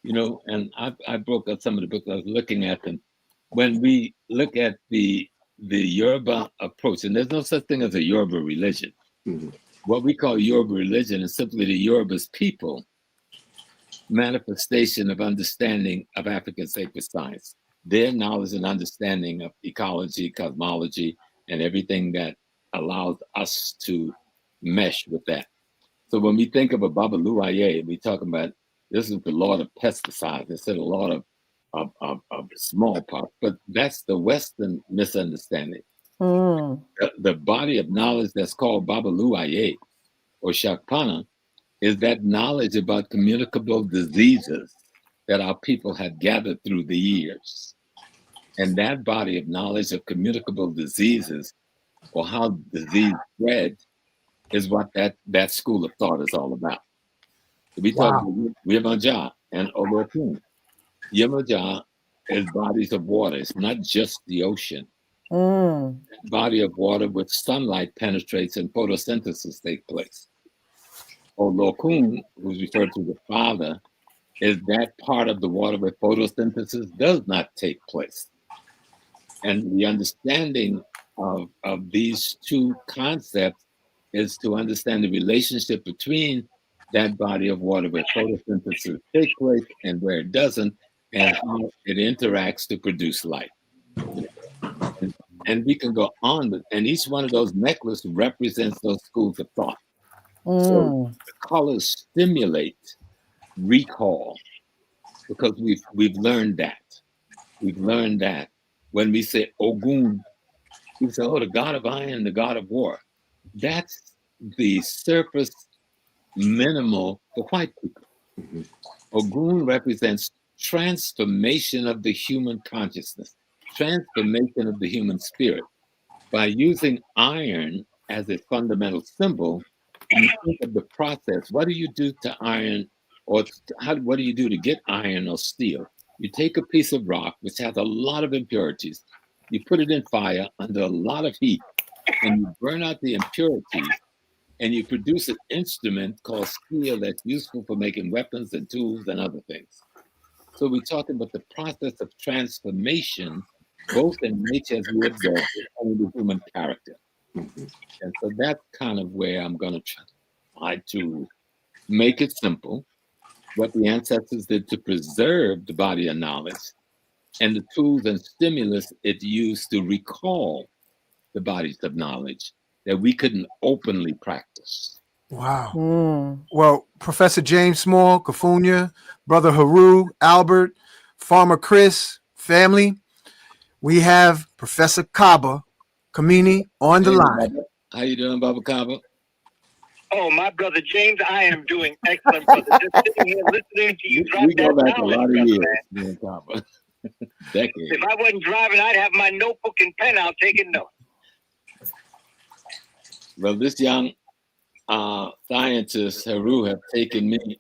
[SPEAKER 6] you know. And I broke up some of the books I was looking at them. When we look at the Yoruba approach, and there's no such thing as a Yoruba religion. What we call Yoruba religion is simply the Yoruba's people manifestation of understanding of African sacred science, their knowledge and understanding of ecology, cosmology, and everything that allows us to mesh with that. So when we think of a Babaluaye, we talk about this is the Lord of pesticides instead of the Lord of smallpox, but that's the Western misunderstanding. The body of knowledge that's called Babaluaye or Shakpana is that knowledge about communicable diseases that our people have gathered through the years. And that body of knowledge of communicable diseases, or how disease spread, is what that school of thought is all about. We talk about Yemaja and Olokun. Yemaja is bodies of water. It's not just the ocean. Body of water with sunlight penetrates and photosynthesis takes place. Olokun, who's referred to the Father, is that part of the water where photosynthesis does not take place. And the understanding of these two concepts is to understand the relationship between that body of water where photosynthesis takes place and where it doesn't, and how it interacts to produce light. And we can go on, and each one of those necklaces represents those schools of thought. So the colors stimulate recall because we've learned that. We've learned that when we say Ogun, we say, oh, the god of iron, the god of war. That's the surface minimal for white people. Ogun represents transformation of the human consciousness, transformation of the human spirit. By using iron as a fundamental symbol, you think of the process. What do you do to iron, or what do you do to get iron or steel? You take a piece of rock, which has a lot of impurities, you put it in fire under a lot of heat, and you burn out the impurities, and you produce an instrument called steel that's useful for making weapons and tools and other things. So we're talking about the process of transformation, both in nature as we observe it and in the human character. And so that's kind of where I'm going to try to make it simple, what the ancestors did to preserve the body of knowledge, and the tools and stimulus it used to recall the bodies of knowledge that we couldn't openly practice.
[SPEAKER 2] Wow. Well, Professor James Small, Kafunya, Brother Heru, Albert, Farmer Chris, family, we have Professor Kaba Kamini on the line.
[SPEAKER 6] Baba. How you doing, Baba Kaba?
[SPEAKER 9] Oh, my brother James, I am doing excellent, brother. Just sitting here listening to you drop
[SPEAKER 6] We go
[SPEAKER 9] that
[SPEAKER 6] back a
[SPEAKER 9] knowledge,
[SPEAKER 6] lot of
[SPEAKER 9] brother,
[SPEAKER 6] years,
[SPEAKER 9] man.
[SPEAKER 6] man, Kaba. Decades.
[SPEAKER 9] If I wasn't driving, I'd have my notebook and pen out taking notes.
[SPEAKER 6] Well, this young scientist, Heru, have taken me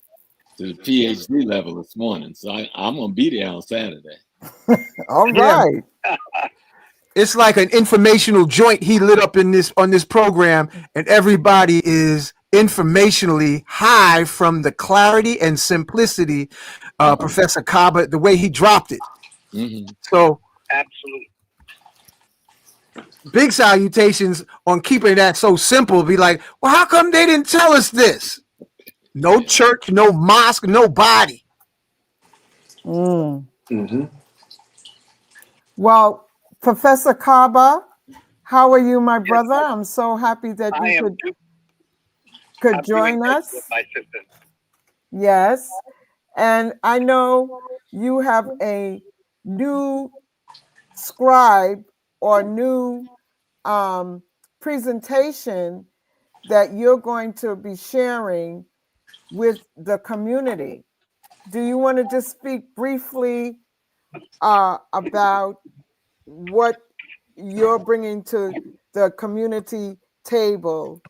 [SPEAKER 6] to the PhD level this morning. So I'm going to be there on Saturday.
[SPEAKER 4] All right.
[SPEAKER 2] It's like an informational joint he lit up on this program, and everybody is informationally high from the clarity and simplicity, Professor Kaba, the way he dropped it.
[SPEAKER 6] Mm-hmm.
[SPEAKER 9] So absolutely.
[SPEAKER 2] Big salutations on keeping that so simple. Be like, well, how come they didn't tell us this? No church, no mosque, nobody.
[SPEAKER 4] Mm-hmm. Well, Professor Kaba, how are you, my brother? I'm so happy that you could join us. Yes. And I know you have a new scribe or new presentation that you're going to be sharing with the community. Do you want to just speak briefly about what you're bringing to the community table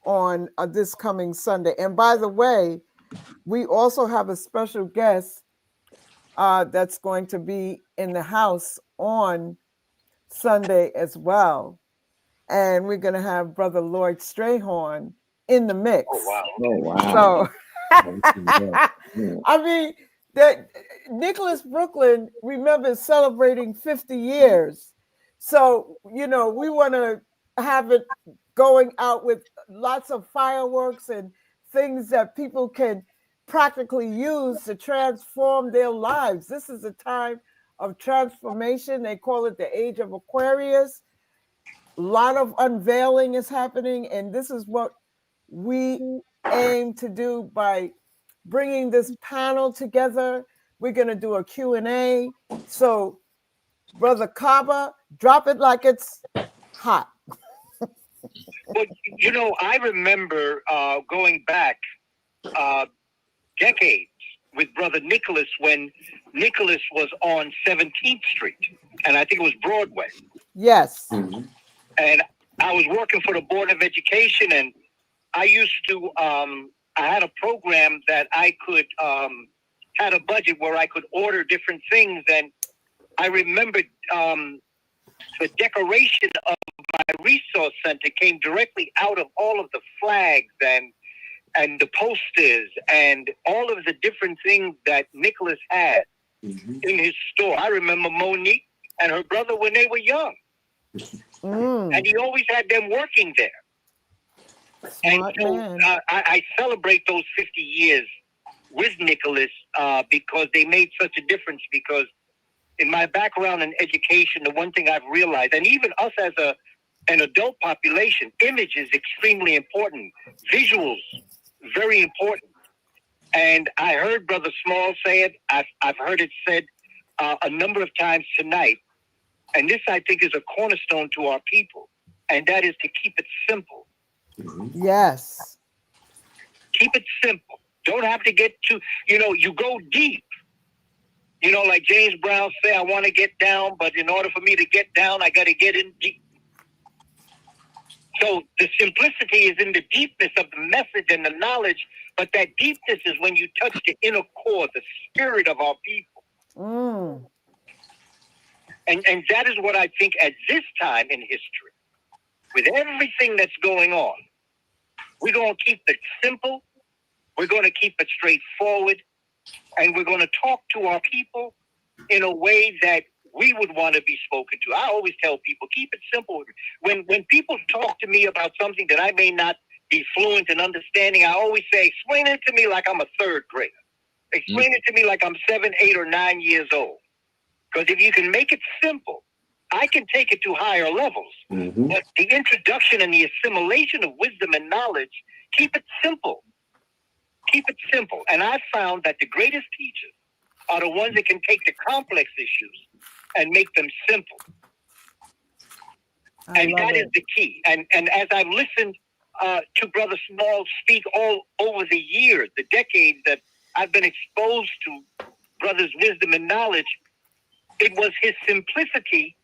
[SPEAKER 4] on this coming Sunday? And by the way, we also have a special guest that's going to be in the house on Sunday as well. And we're going to have Brother Lloyd Strayhorn in the mix.
[SPEAKER 6] Oh, wow.
[SPEAKER 4] So, I mean, that Nicholas Brooklyn, remember, is celebrating 50 years. So, you know, we want to have it going out with lots of fireworks and things that people can practically use to transform their lives. This is a time of transformation. They call it the age of Aquarius. A lot of unveiling is happening, and this is what we aim to do by bringing this panel together. We're going to do a Q&A. So, Brother Kaba, drop it like it's hot.
[SPEAKER 9] Well, you know, I remember going back decades with Brother Nicholas when Nicholas was on 17th Street, and I think it was Broadway.
[SPEAKER 4] Yes.
[SPEAKER 9] Mm-hmm. And I was working for the Board of Education, and I used to, I had a program that I could, had a budget where I could order different things. And I remembered the decoration of my resource center came directly out of all of the flags and the posters and all of the different things that Nicholas had in his store. I remember Monique and her brother when they were young. And he always had them working there.
[SPEAKER 4] Smart man.
[SPEAKER 9] I celebrate those 50 years with Nicholas because they made such a difference. Because in my background in education, the one thing I've realized, and even us as an adult population, image is extremely important. Visuals, very important. And I heard Brother Small say it. I've heard it said a number of times tonight. And this, I think, is a cornerstone to our people. And that is to keep it simple.
[SPEAKER 4] Yes.
[SPEAKER 9] Keep it simple. Don't have to get too, you go deep. Like James Brown said, I want to get down, but in order for me to get down, I got to get in deep. So the simplicity is in the deepness of the message and the knowledge, but that deepness is when you touch the inner core, the spirit of our people. And that is what I think at this time in history, with everything that's going on, we're going to keep it simple, we're going to keep it straightforward, and we're going to talk to our people in a way that we would want to be spoken to. I always tell people, keep it simple. When people talk to me about something that I may not be fluent in understanding, I always say, explain it to me like I'm a third grader. Explain it to me like I'm 7, 8, or 9 years old. Because if you can make it simple, I can take it to higher levels. But the introduction and the assimilation of wisdom and knowledge, keep it simple. Keep it simple. And I found that the greatest teachers are the ones that can take the complex issues and make them simple. And that is the key. And as I've listened to Brother Small speak all over the years, the decades that I've been exposed to Brother's wisdom and knowledge, it was his simplicity,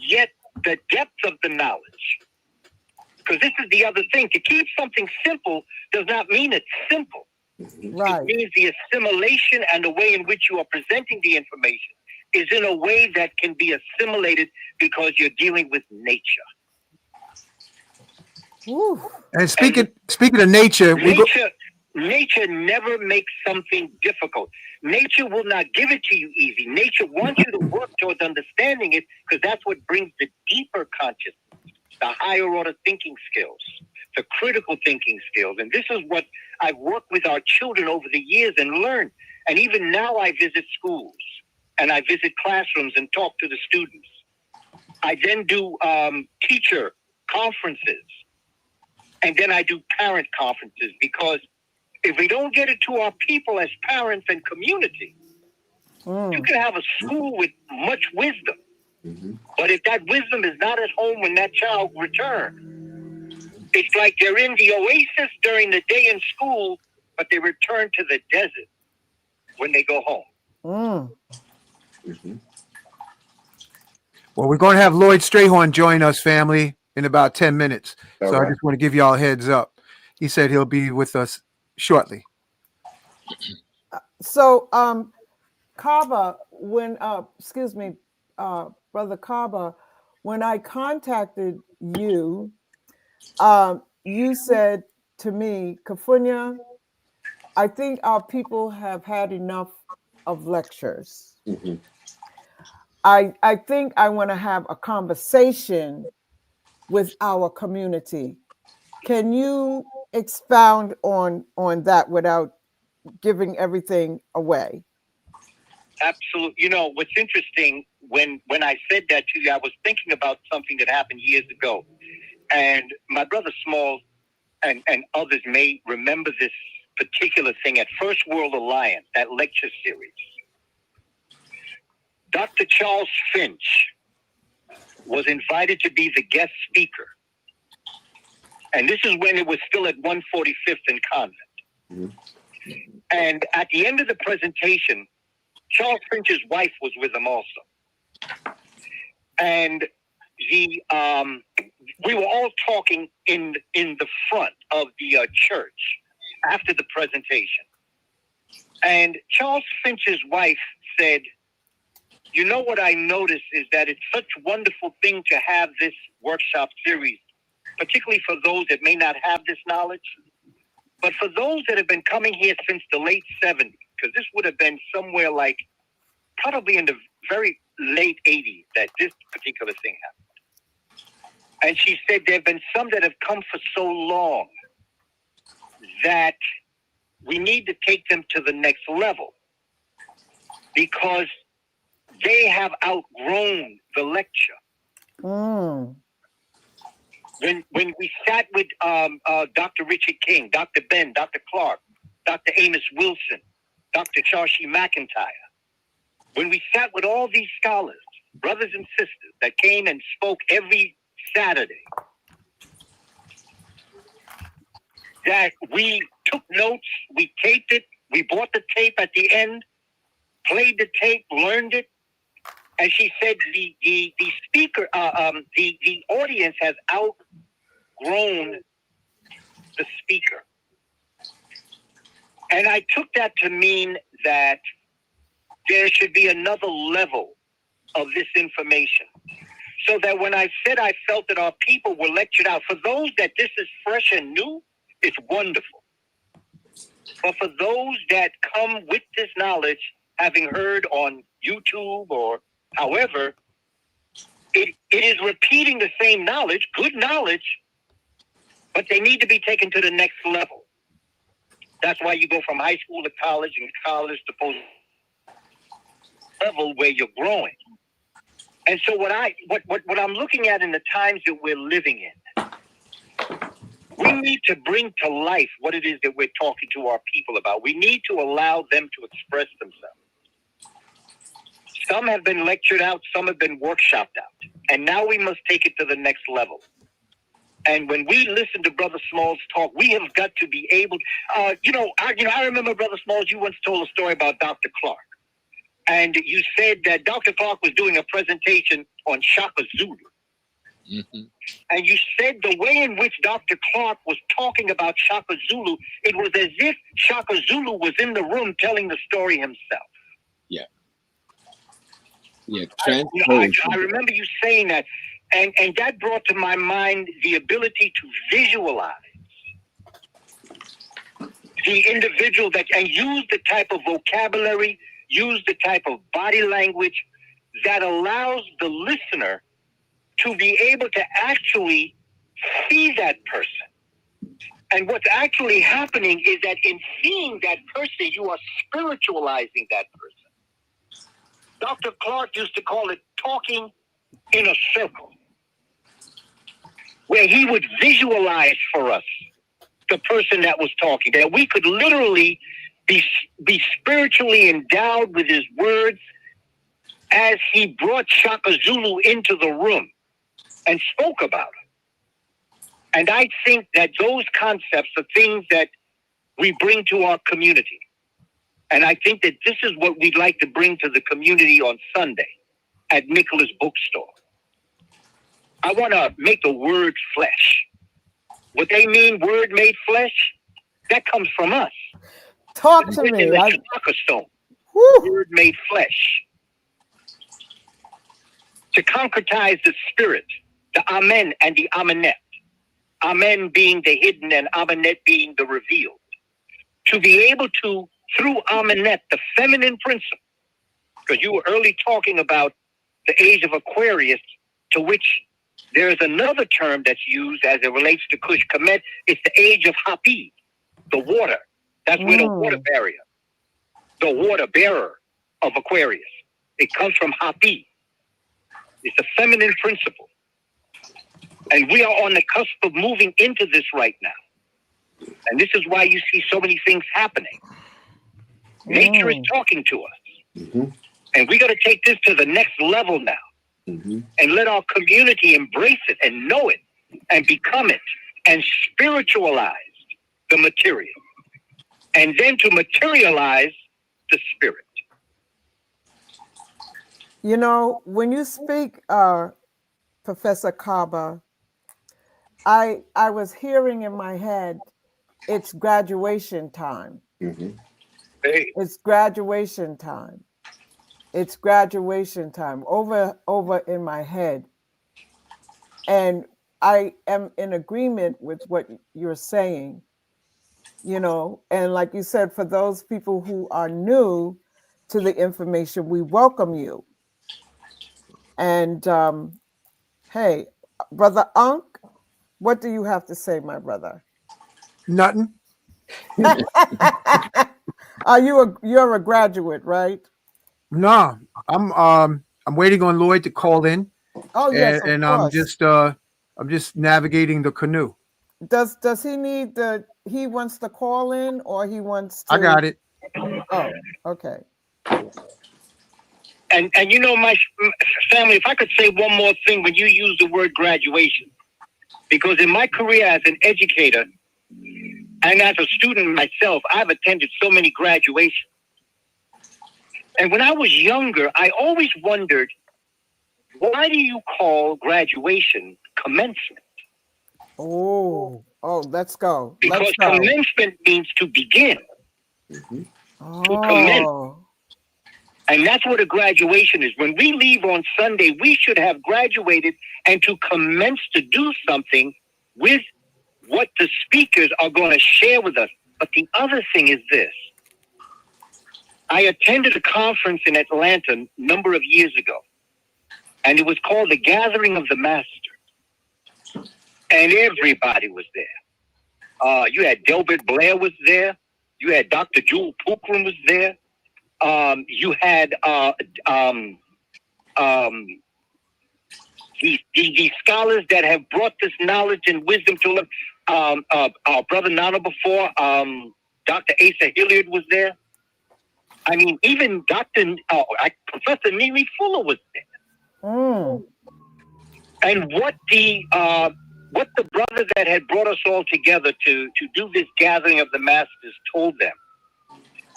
[SPEAKER 9] yet the depth of the knowledge. Because this is the other thing. To keep something simple does not mean it's simple.
[SPEAKER 4] Right.
[SPEAKER 9] It means the assimilation and the way in which you are presenting the information is in a way that can be assimilated because you're dealing with nature.
[SPEAKER 2] Woo. And speaking of nature,
[SPEAKER 9] nature never makes something difficult. Nature will not give it to you easy. Nature wants you to work towards understanding it because that's what brings the deeper consciousness, the higher order thinking skills, the critical thinking skills. And this is what I've worked with our children over the years and learned. And even now I visit schools and I visit classrooms and talk to the students. I then do teacher conferences. And then I do parent conferences, because if we don't get it to our people as parents and community, you can have a school with much wisdom. But if that wisdom is not at home when that child returns, it's like they're in the oasis during the day in school, but they return to the desert when they go home.
[SPEAKER 2] Well, we're going to have Lloyd Strayhorn join us, family, in about 10 minutes. So I just want to give you all a heads up. He said he'll be with us shortly.
[SPEAKER 4] So, Kaba, Brother Kaba, when I contacted you, you said to me, Kafunya, I think our people have had enough of lectures. I think I want to have a conversation with our community. Can you expound on that without giving everything away?
[SPEAKER 9] Absolutely. You know, what's interesting, when I said that to you, I was thinking about something that happened years ago. And my brother Small and others may remember this particular thing at First World Alliance, that lecture series. Dr. Charles Finch was invited to be the guest speaker. And this is when it was still at 145th and Convent. And at the end of the presentation, Charles Finch's wife was with him also. And we were all talking in the front of the church after the presentation. And Charles Finch's wife said, you know what I noticed is that it's such a wonderful thing to have this workshop series, particularly for those that may not have this knowledge. But for those that have been coming here since the late 70s, because this would have been somewhere like probably in the very late 80s that this particular thing happened. And she said there have been some that have come for so long that we need to take them to the next level because they have outgrown the lecture.
[SPEAKER 4] Mm.
[SPEAKER 9] When we sat with Dr. Richard King, Dr. Ben, Dr. Clark, Dr. Amos Wilson, Dr. Charshi McIntyre, when we sat with all these scholars, brothers and sisters that came and spoke every Saturday, that we took notes, we taped it, we bought the tape at the end, played the tape, learned it, and she said the speaker, the audience has outgrown the speaker. And I took that to mean that there should be another level of this information. So that when I said I felt that our people were lectured out, for those that this is fresh and new, it's wonderful. But for those that come with this knowledge, having heard on YouTube or however, it is repeating the same knowledge, good knowledge, but they need to be taken to the next level. That's why you go from high school to college and college to post level where you're growing. And so what I'm looking at in the times that we're living in, we need to bring to life what it is that we're talking to our people about. We need to allow them to express themselves. Some have been lectured out, some have been workshopped out. And now we must take it to the next level. And when we listen to Brother Smalls talk, we have got to be able. I remember Brother Smalls. You once told a story about Dr. Clark, and you said that Dr. Clark was doing a presentation on Shaka Zulu, and you said the way in which Dr. Clark was talking about Shaka Zulu, it was as if Shaka Zulu was in the room telling the story himself.
[SPEAKER 6] Yeah. Yeah.
[SPEAKER 9] I remember you saying that. And that brought to my mind the ability to visualize the individual and use the type of vocabulary, use the type of body language that allows the listener to be able to actually see that person. And what's actually happening is that in seeing that person, you are spiritualizing that person. Dr. Clark used to call it talking in a circle, where he would visualize for us the person that was talking, that we could literally be spiritually endowed with his words as he brought Shaka Zulu into the room and spoke about it. And I think that those concepts are things that we bring to our community. And I think that this is what we'd like to bring to the community on Sunday at Nicholas Bookstore. I want to make the word flesh. What they mean, word made flesh, that comes from us.
[SPEAKER 4] Talk to me.
[SPEAKER 9] Stone, word made flesh. To concretize the spirit, the Amen and the Amenet. Amen being the hidden and Amenet being the revealed. To be able to, through Amenet, the feminine principle, because you were early talking about the age of Aquarius, to which there is another term that's used as it relates to Kush Kemet. It's the age of Hapi, the water. That's where the water barrier, the water bearer of Aquarius. It comes from Hapi. It's a feminine principle. And we are on the cusp of moving into this right now. And this is why you see so many things happening. Nature is talking to us. And we got to take this to the next level now. And let our community embrace it and know it and become it and spiritualize the material. And then to materialize the spirit.
[SPEAKER 4] You know, when you speak, Professor Kaba, I was hearing in my head, it's graduation time.
[SPEAKER 9] Hey.
[SPEAKER 4] It's graduation time. It's graduation time over in my head. And I am in agreement with what you're saying, you know, and like you said, for those people who are new to the information, we welcome you. And hey, Brother Unk, what do you have to say, my brother?
[SPEAKER 2] Nothing.
[SPEAKER 4] You're a graduate, right?
[SPEAKER 2] No, I'm waiting on Lloyd to call in,
[SPEAKER 4] Oh yes, of
[SPEAKER 2] and
[SPEAKER 4] course.
[SPEAKER 2] I'm just navigating the canoe.
[SPEAKER 4] Does he need he wants to call in or he wants
[SPEAKER 2] I
[SPEAKER 4] to?
[SPEAKER 2] got it.
[SPEAKER 4] Oh, okay.
[SPEAKER 9] And you know, my family, if I could say one more thing when you use the word graduation, because in my career as an educator and as a student myself, I've attended so many graduations. And when I was younger, I always wondered, why do you call graduation commencement?
[SPEAKER 4] Oh, let's go.
[SPEAKER 9] Because
[SPEAKER 4] Let's go.
[SPEAKER 9] commencement means to begin, to commence.
[SPEAKER 4] Oh,
[SPEAKER 9] And that's what a graduation is. When we leave on Sunday, we should have graduated and to commence to do something with what the speakers are going to share with us. But the other thing is this. I attended a conference in Atlanta a number of years ago, and it was called the Gathering of the Masters. And everybody was there. You had Delbert Blair was there. You had Dr. Jewel Pookrum was there. You had these scholars that have brought this knowledge and wisdom to us. Our brother Nana before, Dr. Asa Hilliard was there. I mean, even Professor Neely Fuller was there.
[SPEAKER 4] Mm.
[SPEAKER 9] And what the brother that had brought us all together to do this gathering of the masters told them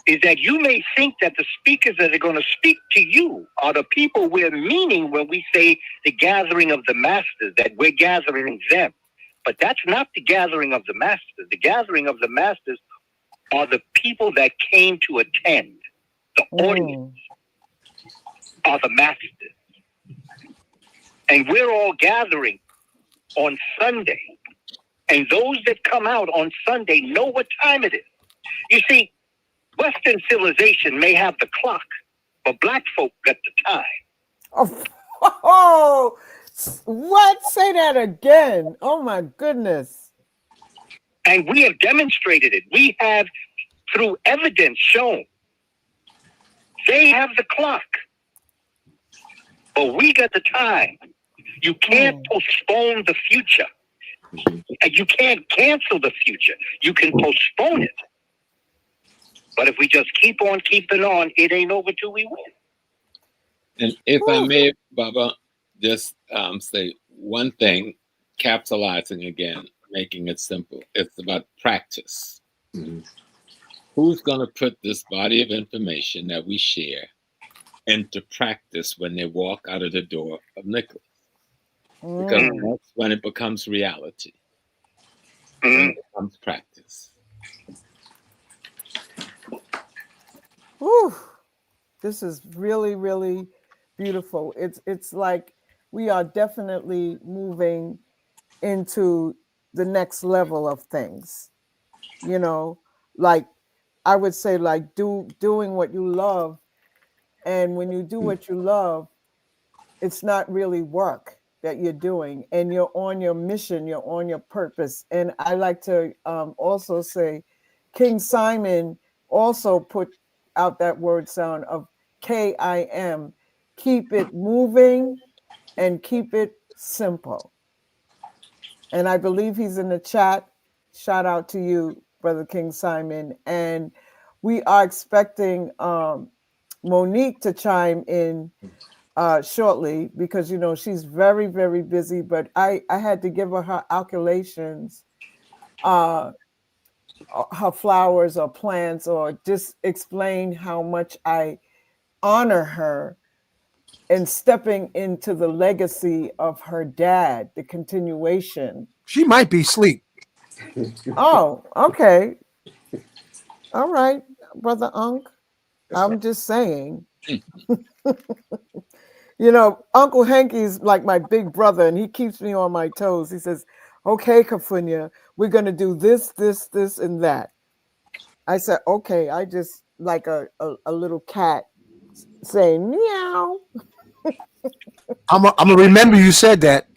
[SPEAKER 9] is that you may think that the speakers that are going to speak to you are the people we're meaning when we say the gathering of the masters, that we're gathering them. But that's not the gathering of the masters. The gathering of the masters are the people that came to attend. The audience are the masters. And we're all gathering on Sunday. And those that come out on Sunday know what time it is. You see, Western civilization may have the clock, but black folk got the time.
[SPEAKER 4] Oh, what? Say that again. Oh my goodness.
[SPEAKER 9] And we have demonstrated it. We have, through evidence, shown they have the clock, but we got the time. You can't postpone the future. And you can't cancel the future. You can postpone it. But if we just keep on keeping on, it ain't over till we win.
[SPEAKER 6] And if I may, Baba, just say one thing, capitalizing again, making it simple. It's about practice. Mm-hmm. Who's going to put this body of information that we share into practice when they walk out of the door of Nicholas? Because that's when it becomes reality. When it becomes practice.
[SPEAKER 4] Whew. This is really, really beautiful. It's like we are definitely moving into the next level of things. You know, like I would say, like doing what you love. And when you do what you love, it's not really work that you're doing, and you're on your mission, you're on your purpose. And I like to also say, King Simon also put out that word sound of KIM, keep it moving and keep it simple. And I believe he's in the chat. Shout out to you, Brother King Simon. And we are expecting Monique to chime in shortly, because you know she's very, very busy, but I had to give her calculations, her flowers or plants, or just explain how much I honor her and stepping into the legacy of her dad, the continuation.
[SPEAKER 2] She might be asleep.
[SPEAKER 4] Oh, okay. All right, Brother Unc. I'm just saying. You know, Uncle Hanky's like my big brother, and he keeps me on my toes. He says, okay, Kafunya, we're going to do this, this, this, and that. I said, okay. I just like a little cat saying, meow.
[SPEAKER 2] I'm going to remember you said that.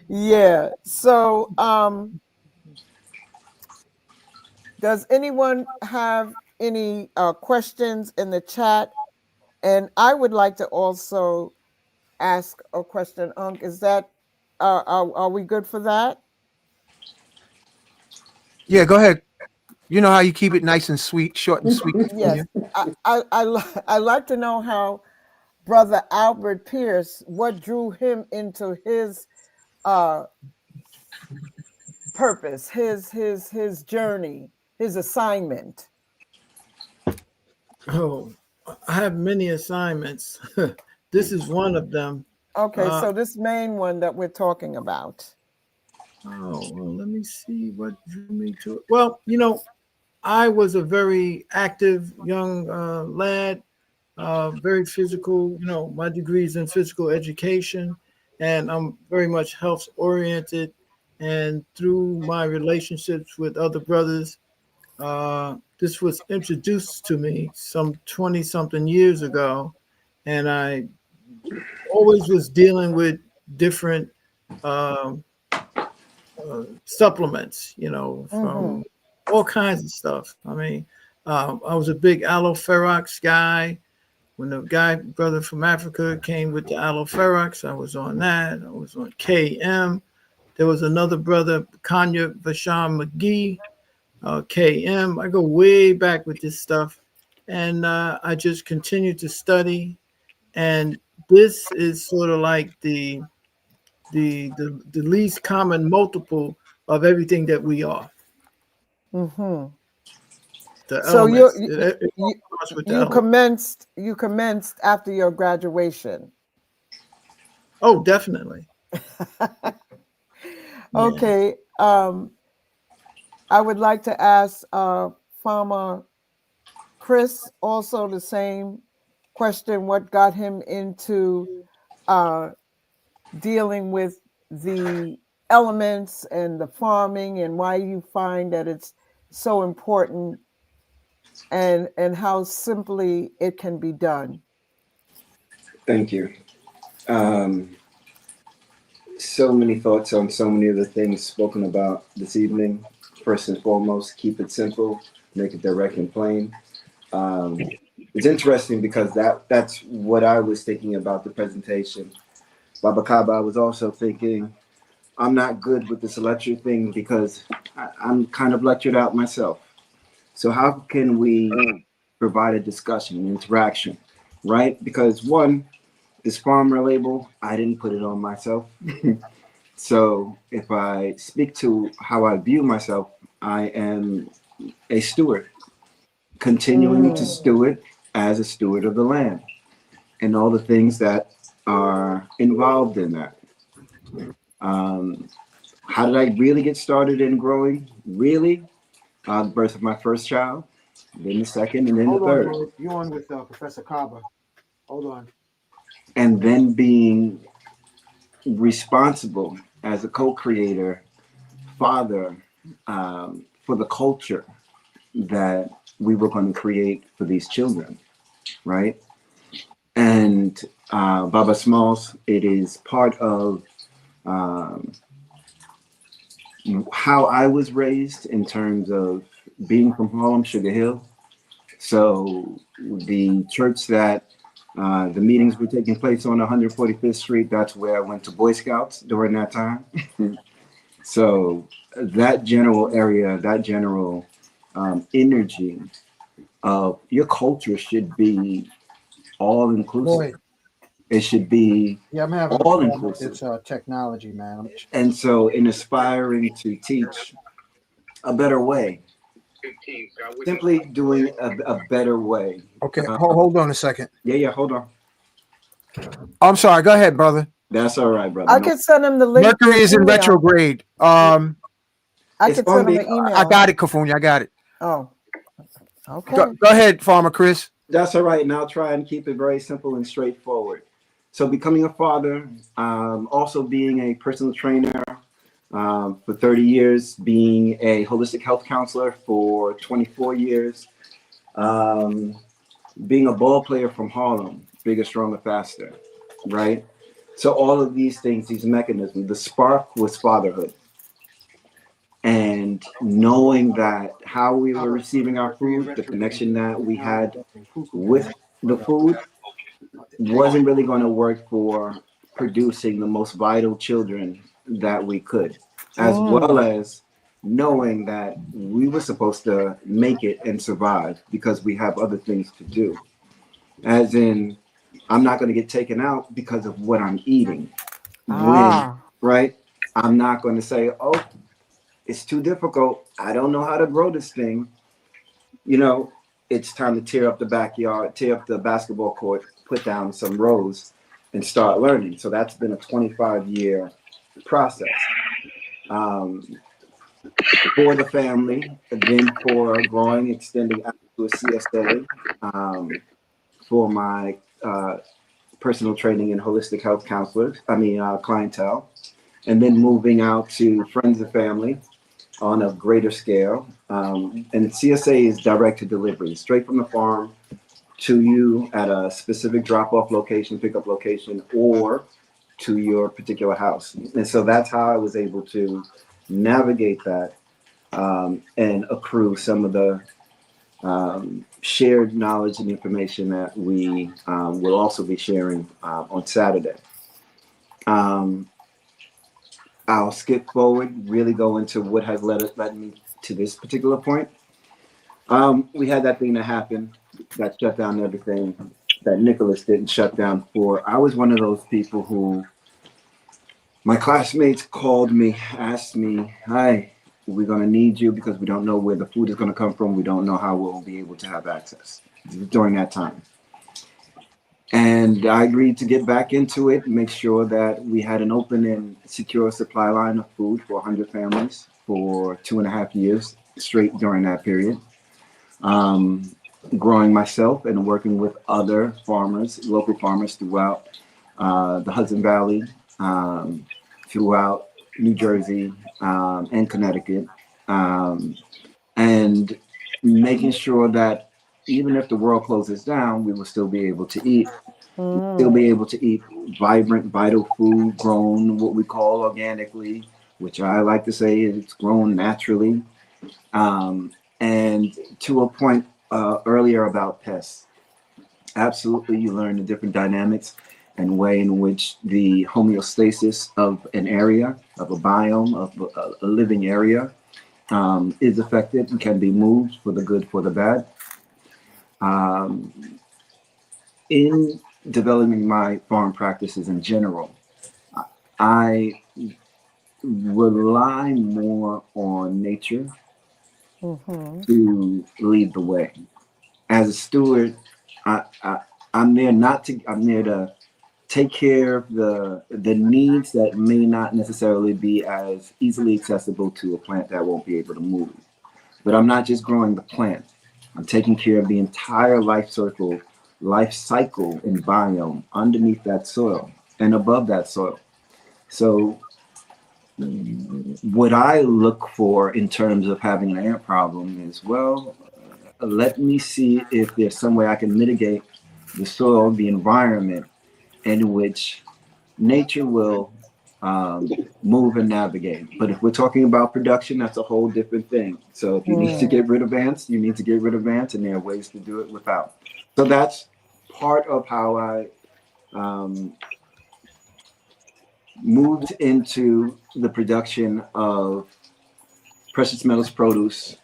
[SPEAKER 4] Yeah. So Does anyone have any questions in the chat? And I would like to also ask a question. Is that are we good for that?
[SPEAKER 2] Yeah, go ahead. You know how you keep it nice and sweet, short and sweet.
[SPEAKER 4] Yes. I like to know how Brother Albert Pierce, what drew him into his purpose, his journey, his assignment.
[SPEAKER 5] Oh, I have many assignments. This is one of them.
[SPEAKER 4] Okay, so this main one that we're talking about.
[SPEAKER 5] Oh, well, let me see what drew me to it. Well, you know, I was a very active young lad, very physical. You know, my degree is in physical education, and I'm very much health oriented. And through my relationships with other brothers, this was introduced to me some 20 something years ago. And I always was dealing with different supplements, you know, from all kinds of stuff. I mean, I was a big aloe ferox guy. When the brother from Africa came with the aloe ferox, I was on that. I was on KM. There was another brother, Kanya Vashon McGee, KM. I go way back with this stuff. And I just continued to study. And this is sort of like the least common multiple of everything that we are.
[SPEAKER 4] Mm-hmm.
[SPEAKER 5] The
[SPEAKER 4] so
[SPEAKER 5] elements.
[SPEAKER 4] You commenced after your graduation.
[SPEAKER 5] Oh, definitely.
[SPEAKER 4] Okay. I would like to ask Farmer Chris also the same question. What got him into dealing with the elements and the farming, and why you find that it's so important, and how simply it can be done?
[SPEAKER 8] Thank you. So many thoughts on so many of the things spoken about this evening. First and foremost, keep it simple, make it direct and plain. It's interesting because that's what I was thinking about the presentation. Baba Kaba, I was also thinking, I'm not good with this lecture thing because I'm kind of lectured out myself. So how can we provide a discussion, an interaction, right? Because one, this farmer label, I didn't put it on myself. So if I speak to how I view myself, I am a steward, continuing to steward as a steward of the land and all the things that are involved in that. How did I really get started in growing? Really? The birth of my first child, then the second, and then the third.
[SPEAKER 2] You on with Professor Kaba? Hold on.
[SPEAKER 8] And then being responsible as a co-creator, father, for the culture that we were going to create for these children, right? And Baba Smalls, it is part of how I was raised in terms of being from Harlem, Sugar Hill. So the church that the meetings were taking place on 145th Street, that's where I went to Boy Scouts during that time. So that general area, that general energy of your culture should be all inclusive.
[SPEAKER 2] Lloyd.
[SPEAKER 8] It should be
[SPEAKER 2] I'm having
[SPEAKER 8] all inclusive.
[SPEAKER 2] It's technology, man.
[SPEAKER 8] And so in aspiring to teach a better way, simply doing a better way.
[SPEAKER 2] Okay, hold on a second.
[SPEAKER 8] Yeah, hold on.
[SPEAKER 2] I'm sorry. Go ahead, brother.
[SPEAKER 8] That's all right, brother.
[SPEAKER 4] I could send him the link.
[SPEAKER 2] Mercury is in retrograde.
[SPEAKER 4] I could send him an email.
[SPEAKER 2] I got it, Kafunya. I got it.
[SPEAKER 4] Oh, okay.
[SPEAKER 2] Go ahead, Farmer Chris.
[SPEAKER 8] That's all right. And I'll try and keep it very simple and straightforward. So becoming a father, also being a personal trainer for 30 years, being a holistic health counselor for 24 years, being a ball player from Harlem, bigger, stronger, faster, right? So all of these things, these mechanisms, the spark was fatherhood. And And knowing that how we were receiving our food, the connection that we had with the food wasn't really going to work for producing the most vital children that we could, as well as knowing that we were supposed to make it and survive because we have other things to do. As in, I'm not going to get taken out because of what I'm eating. When, right? I'm not going to say, oh, it's too difficult. I don't know how to grow this thing. You know, it's time to tear up the backyard, tear up the basketball court, put down some rows and start learning. So that's been a 25-year process for the family, and then for growing, extending out to a CSA, for my personal training and holistic health counselors, clientele, and then moving out to friends and family on a greater scale. And CSA is direct to delivery, straight from the farm to you at a specific drop-off location, pickup location, or to your particular house. And so that's how I was able to navigate that and accrue some of the shared knowledge and information that we will also be sharing on Saturday. I'll skip forward, really go into what has led me to this particular point. We had that thing that happened that shut down everything that Nicholas didn't shut down for. I was one of those people who my classmates called me, asked me, hi, we're going to need you because we don't know where the food is going to come from. We don't know how we'll be able to have access during that time. And I agreed to get back into it, make sure that we had an open and secure supply line of food for 100 families for 2.5 years straight during that period. Growing myself and working with other farmers, local farmers throughout the Hudson Valley, throughout New Jersey and Connecticut, and making sure that even if the world closes down, we will still be able to eat. Still be able to eat vibrant, vital food grown, what we call organically, which I like to say it's grown naturally. And to a point earlier about pests, absolutely, you learn the different dynamics and way in which the homeostasis of an area, of a biome, of a living area is affected and can be moved for the good, for the bad. In developing my farm practices in general, I rely more on nature to lead the way. As a steward, I'm there to take care of the needs that may not necessarily be as easily accessible to a plant that won't be able to move. But I'm not just growing the plant. I'm taking care of the entire life cycle and biome underneath that soil and above that soil. So what I look for in terms of having an ant problem is, well, let me see if there's some way I can mitigate the soil, the environment in which nature will move and navigate. But if we're talking about production, that's a whole different thing. So if you need to get rid of ants, you need to get rid of ants, and there are ways to do it without. So that's part of how I moved into the production of precious metals produce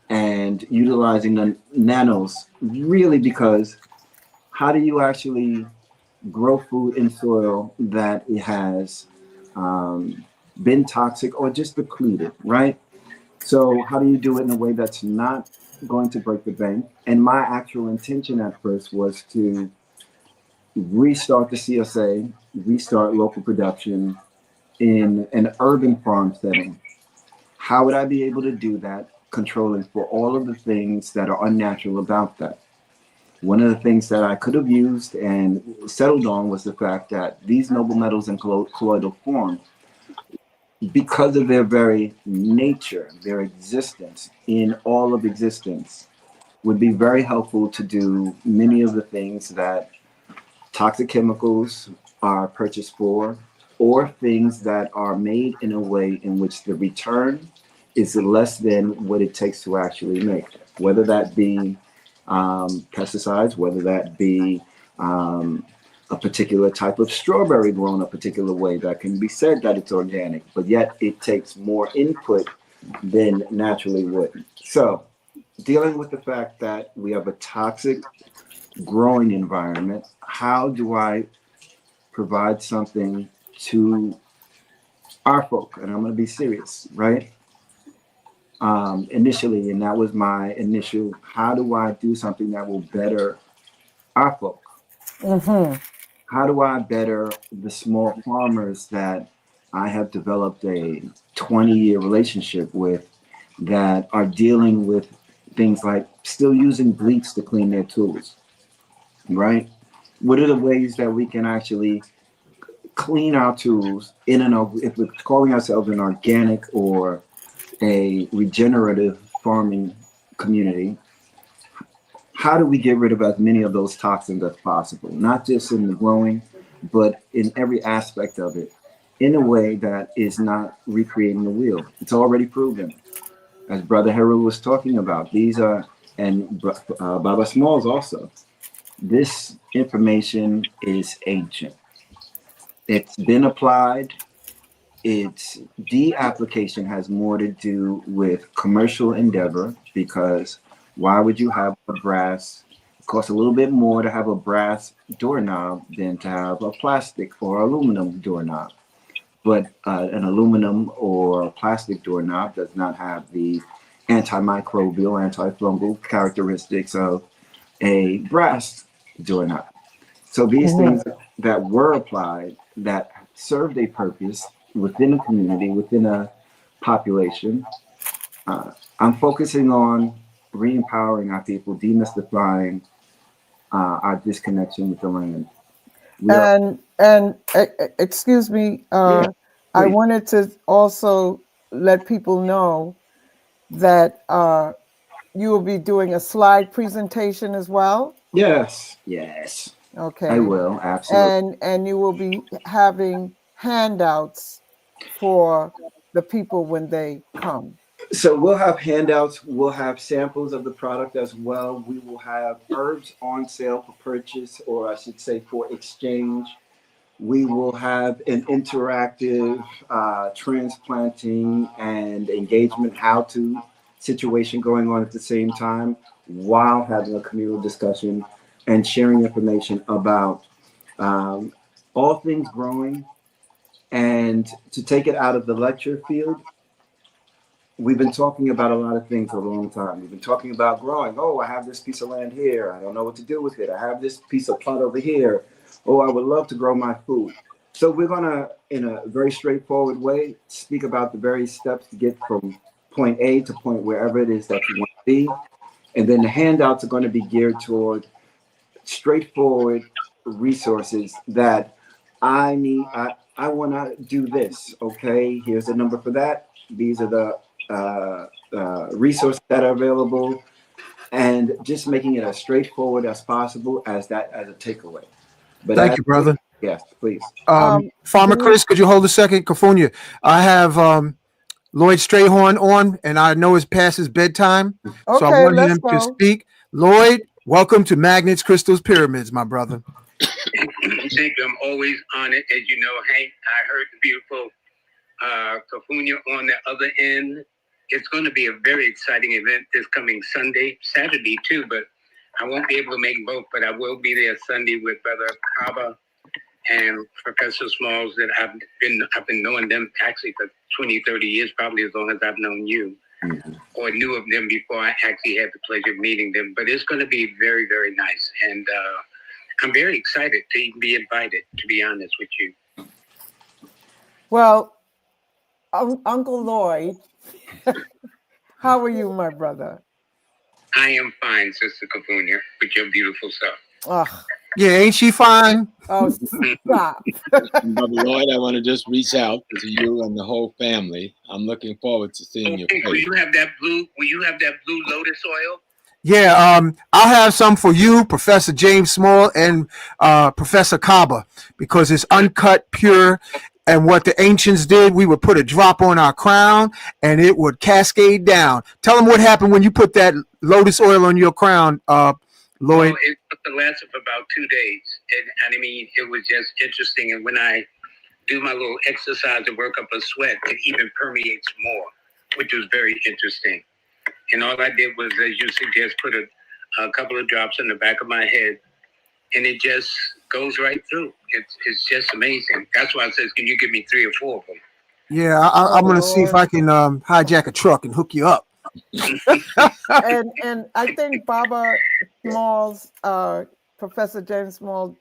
[SPEAKER 8] and utilizing the nanos, really, because how do you actually grow food in soil that it has been toxic or just depleted, right? So how do you do it in a way that's not going to break the bank? And my actual intention at first was to restart the CSA, restart local production in an urban farm setting. How would I be able to do that, controlling for all of the things that are unnatural about that? One of the things that I could have used and settled on was the fact that these noble metals in colloidal form, because of their very nature, their existence in all of existence, would be very helpful to do many of the things that toxic chemicals are purchased for, or things that are made in a way in which the return is less than what it takes to actually make, whether that be pesticides, whether that be a particular type of strawberry grown a particular way that can be said that it's organic, but yet it takes more input than naturally would. So dealing with the fact that we have a toxic growing environment, how do I provide something to our folk? And I'm going to be serious, right? Initially, and that was my initial, how do I do something that will better our folk?
[SPEAKER 4] Mm-hmm.
[SPEAKER 8] How do I better the small farmers that I have developed a 20-year relationship with, that are dealing with things like still using bleach to clean their tools, right? What are the ways that we can actually clean our tools in if we're calling ourselves an organic or a regenerative farming community? How do we get rid of as many of those toxins as possible, not just in the growing, but in every aspect of it, in a way that is not recreating the wheel? It's already proven. As Brother Heru was talking about, these are, and Baba Smalls also, this information is ancient. It's been applied. Its de-application has more to do with commercial endeavor, because why would you have a brass? It costs a little bit more to have a brass doorknob than to have a plastic or aluminum doorknob. But an aluminum or plastic doorknob does not have the antimicrobial, antifungal characteristics of a brass doorknob. So these things that were applied, that served a purpose within a community, within a population, I'm focusing on re-empowering our people, demystifying our disconnection with the land.
[SPEAKER 4] Excuse me,
[SPEAKER 8] Yeah,
[SPEAKER 4] I wanted to also let people know that you will be doing a slide presentation as well.
[SPEAKER 8] yes,
[SPEAKER 4] Okay.
[SPEAKER 8] I will, absolutely.
[SPEAKER 4] And you will be having handouts for the people when they come.
[SPEAKER 8] So we'll have handouts, we'll have samples of the product as well. We will have herbs on sale for purchase, or I should say for exchange. We will have an interactive transplanting and engagement how-to situation going on at the same time, while having a communal discussion and sharing information about all things growing. And to take it out of the lecture field, we've been talking about a lot of things for a long time. We've been talking about growing. Oh, I have this piece of land here. I don't know what to do with it. I have this piece of plot over here. Oh, I would love to grow my food. So we're going to, in a very straightforward way, speak about the various steps to get from point A to point wherever it is that you want to be. And then the handouts are going to be geared toward straightforward resources that I need. I want to do this. Okay, here's the number for that. These are the resources that are available, and just making it as straightforward as possible as a takeaway. But
[SPEAKER 2] Thank you, brother.
[SPEAKER 8] Yes, please.
[SPEAKER 2] Farmer Chris, could you hold a second? Cafunia, I have Lloyd Strayhorn on, and I know it's past his bedtime, so I want him to speak. Lloyd, welcome to Magnets, Crystals, Pyramids, my brother.
[SPEAKER 10] Thank you. I'm always honored, as you know, Hank. I heard the beautiful Cafunia on the other end. It's going to be a very exciting event this coming Saturday too, but I won't be able to make both, but I will be there Sunday with Brother Kaba and Professor Smalls. That I've been knowing them actually for 20, 30 years, probably as long as I've known you, or knew of them before I actually had the pleasure of meeting them. But it's going to be very, very nice, and I'm very excited to even be invited, to be honest with you.
[SPEAKER 4] Well, Uncle Lloyd, how are you, my brother?
[SPEAKER 10] I am fine, Sister Cafunia, with your beautiful self.
[SPEAKER 2] Yeah, ain't she fine?
[SPEAKER 4] Oh, stop.
[SPEAKER 6] Brother Lloyd, I want to just reach out to you and the whole family. I'm looking forward to seeing your face.
[SPEAKER 10] Will you have that blue lotus oil?
[SPEAKER 2] Yeah, I'll have some for you, Professor James Small, and Professor Kaba, because it's uncut, pure, And what the ancients did, we would put a drop on our crown and it would cascade down. Tell them what happened when you put that lotus oil on your crown, Lloyd.
[SPEAKER 10] Well, it lasted for about 2 days. And I mean, it was just interesting. And when I do my little exercise to work up a sweat, it even permeates more, which was very interesting. And all I did was, as you suggest, put a couple of drops in the back of my head, and it just goes right through. It's just amazing. That's why I says, can you give me 3 or 4 of them?
[SPEAKER 2] Yeah, I'm going to see if I can hijack a truck and hook you up.
[SPEAKER 4] and I think Baba Smalls, Professor James Small,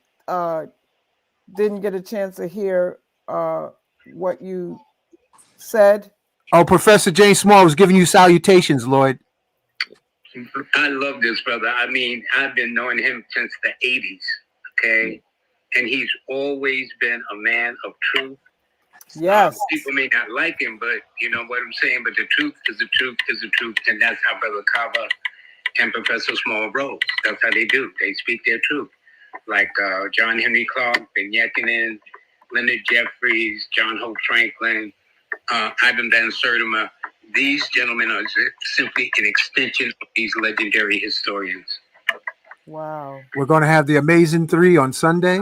[SPEAKER 4] didn't get a chance to hear what you said.
[SPEAKER 2] Oh, Professor James Small was giving you salutations, Lloyd.
[SPEAKER 10] I love this brother. I mean, I've been knowing him since the 80s, okay? And he's always been a man of truth.
[SPEAKER 4] Yes.
[SPEAKER 10] People may not like him, but you know what I'm saying? But the truth is the truth is the truth. And that's how Brother Kaba and Professor Small rolls. That's how they do. They speak their truth. Like John Henry Clark, Ben Yekinen, Leonard Jeffries, John Hope Franklin, Ivan Van Sertima. These gentlemen are simply an extension of these legendary historians.
[SPEAKER 4] Wow.
[SPEAKER 2] We're going to have the Amazing 3 on Sunday.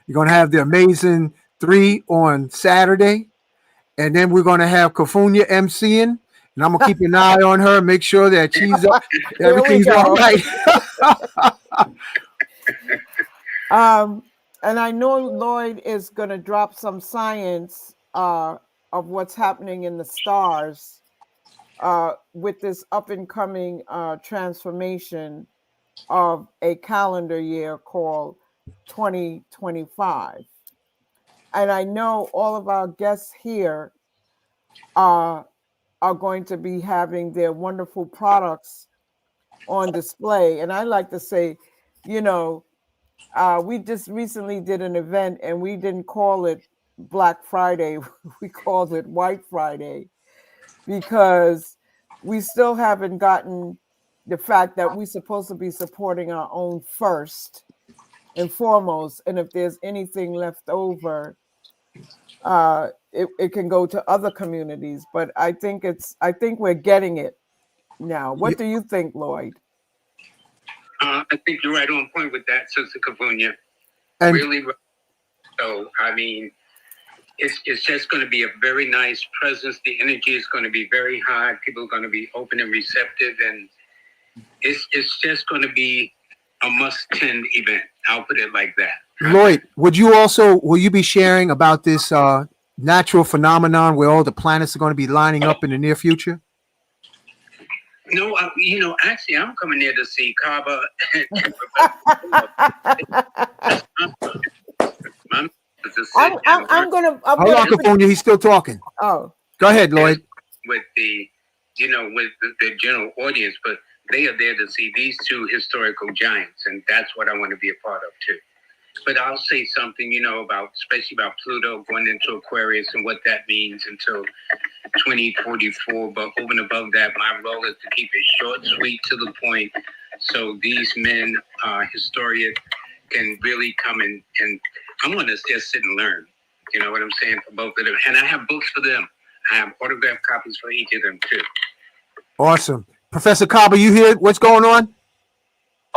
[SPEAKER 2] You're going to have the Amazing 3 on Saturday. And then we're going to have Kafunya MCing. And I'm going to keep an eye on her, make sure that she's everything's all right.
[SPEAKER 4] And I know Lloyd is going to drop some science of what's happening in the stars with this up and coming transformation of a calendar year called 2025. And I know all of our guests here are going to be having their wonderful products on display. And I like to say, you know, we just recently did an event and we didn't call it Black Friday. We called it White Friday because we still haven't gotten the fact that we're supposed to be supporting our own first and foremost. And if there's anything left over, it can go to other communities. But I think we're getting it now. What do you think, Lloyd?
[SPEAKER 10] I think you're right on point with that, Sister Kavunya.
[SPEAKER 2] And
[SPEAKER 10] really. So, I mean, it's just going to be a very nice presence. The energy is going to be very high. People are going to be open and receptive, and it's just going to be a must-attend event. I'll put it like that.
[SPEAKER 2] Lloyd, will you be sharing about this natural phenomenon where all the planets are going to be lining up in the near future?
[SPEAKER 10] No, actually, I'm coming there to see Kaba.
[SPEAKER 4] I'm gonna.
[SPEAKER 2] Hold on, Kafunya, he's still talking.
[SPEAKER 4] Oh,
[SPEAKER 2] go ahead, Lloyd.
[SPEAKER 10] With the general audience, but they are there to see these 2 historical giants, and that's what I want to be a part of too. But I'll say something, especially about Pluto going into Aquarius and what that means until 2044. But over and above that, my role is to keep it short, sweet, to the point, so these men, historians, can really come and I want to just sit and learn. You know what I'm saying, for both of them. And I have books for them. I have autographed copies for each of them too.
[SPEAKER 2] Awesome. Professor Kaba, you hear what's going on?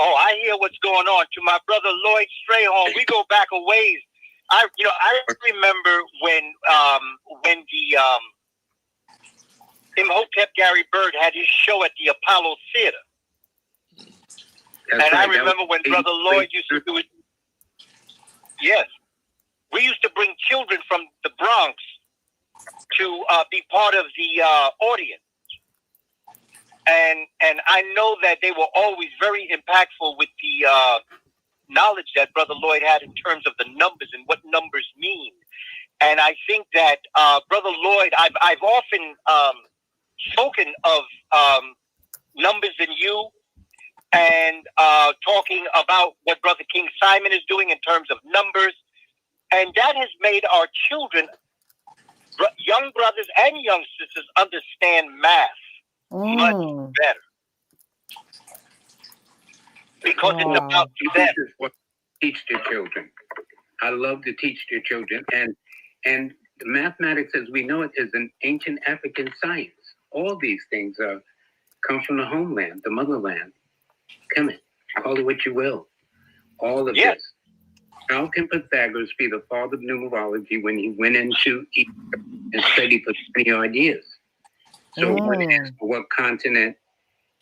[SPEAKER 9] Oh, I hear what's going on. To my brother Lloyd Strayhorn, we go back a ways. I remember when the Imhotep Gary Bird had his show at the Apollo Theater.
[SPEAKER 10] That's
[SPEAKER 9] and
[SPEAKER 10] right.
[SPEAKER 9] I remember when Brother Lloyd used to do it. Yes. We used to bring children from the Bronx to be part of the audience. And I know that they were always very impactful with the knowledge that Brother Lloyd had in terms of the numbers and what numbers mean. And I think that Brother Lloyd, I've often spoken of numbers in you and talking about what Brother King Simon is doing in terms of numbers. And that has made our children, young brothers and young sisters, understand math much better. Because it's about them.
[SPEAKER 10] This is what I teach the children. I love to teach the children. And mathematics as we know it is an ancient African science. All these things come from the homeland, the motherland. Come in, call it what you will. All of this. How can Pythagoras be the father of numerology when he went into Egypt and studied for 20 odd years? So when asked what continent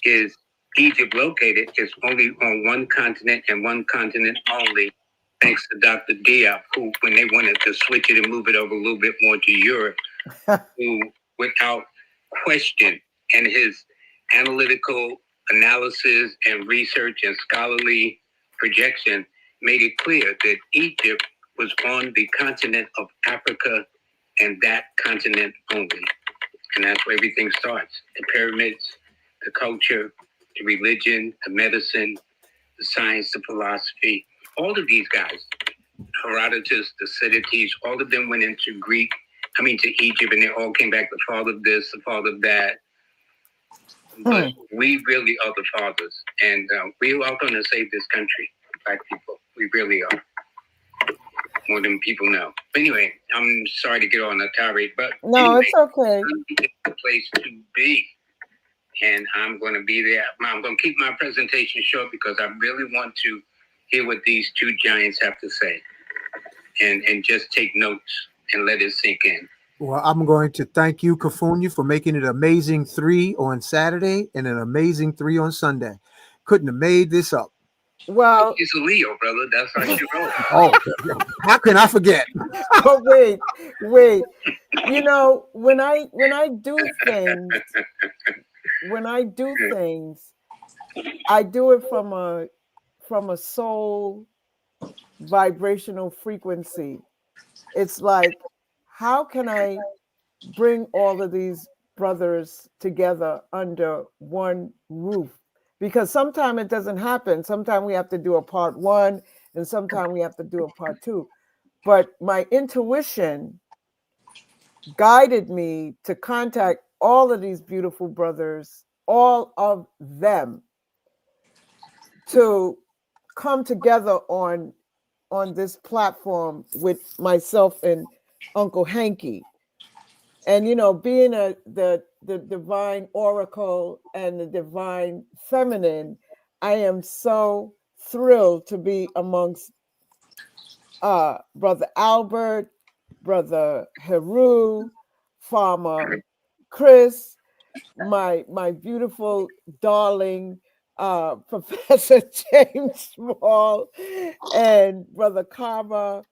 [SPEAKER 10] is Egypt located, it's only on one continent and one continent only, thanks to Dr. Diop, who, when they wanted to switch it and move it over a little bit more to Europe, who, without question, and his analytical analysis and research and scholarly projection made it clear that Egypt was on the continent of Africa and that continent only. And that's where everything starts. The pyramids, the culture, the religion, the medicine, the science, the philosophy. All of these guys, Herodotus, Thucydides, all of them went into to Egypt, and they all came back the father of this, the father of that. But we really are the fathers, and we are going to save this country, Black people. We really are. More than people know. But anyway, I'm sorry to get on a tirade, but
[SPEAKER 4] no,
[SPEAKER 10] anyway,
[SPEAKER 4] it's okay.
[SPEAKER 10] It's the place to be, and I'm going to be there. I'm going to keep my presentation short because I really want to hear what these two giants have to say, and just take notes and let it sink in.
[SPEAKER 2] Well, I'm going to thank you, Kafunya, for making it an amazing 3 on Saturday and an amazing 3 on Sunday. Couldn't have made this up.
[SPEAKER 4] Well,
[SPEAKER 10] he's a Leo, brother. That's how you roll.
[SPEAKER 2] Oh, how can I forget?
[SPEAKER 4] Oh, wait. You know, when I do things, I do it from a soul vibrational frequency. It's like, how can I bring all of these brothers together under one roof? Because sometimes it doesn't happen. Sometimes we have to do a part 1 and sometimes we have to do a part 2. But my intuition guided me to contact all of these beautiful brothers, all of them, to come together on this platform with myself and Uncle Hanky. And, you know, being the divine oracle and the divine feminine, I am so thrilled to be amongst Brother Albert, Brother Heru, Farmer Chris, my beautiful darling Professor James Small, and Brother Kaba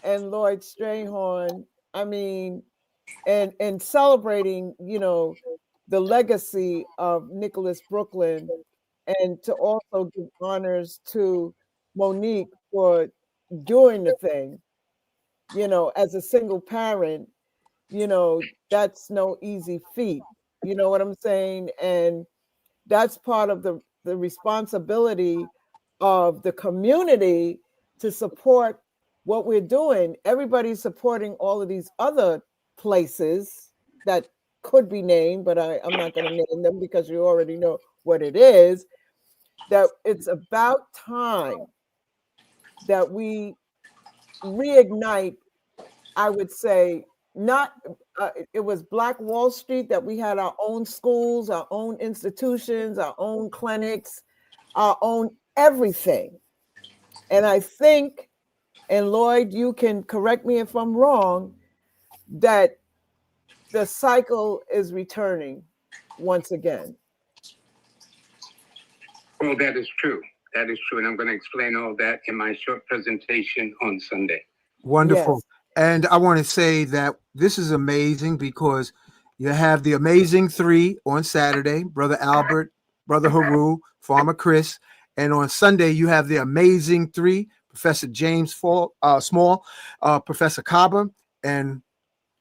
[SPEAKER 4] and Lloyd Strayhorn. I mean, and celebrating, you know, the legacy of Nicholas Brooklyn, and to also give honors to Monique for doing the thing. You know, as a single parent, you know, that's no easy feat. You know what I'm saying? And that's part of the responsibility of the community to support what we're doing. Everybody's supporting all of these other places that could be named, but I'm not going to name them because you already know what it is. That it's about time that we reignite, I would say, not, it was Black Wall Street, that we had our own schools, our own institutions, our own clinics, our own everything. And I think, and Lloyd, you can correct me if I'm wrong, that the cycle is returning once again.
[SPEAKER 10] Well, that is true. That is true. And I'm going to explain all that in my short presentation on Sunday.
[SPEAKER 2] Wonderful.
[SPEAKER 4] Yes.
[SPEAKER 2] And I want to say that this is amazing because you have the amazing 3 on Saturday, Brother Albert, Brother Heru, Farmer Chris. And on Sunday, you have the amazing 3, Professor James Small, Professor Kaba, and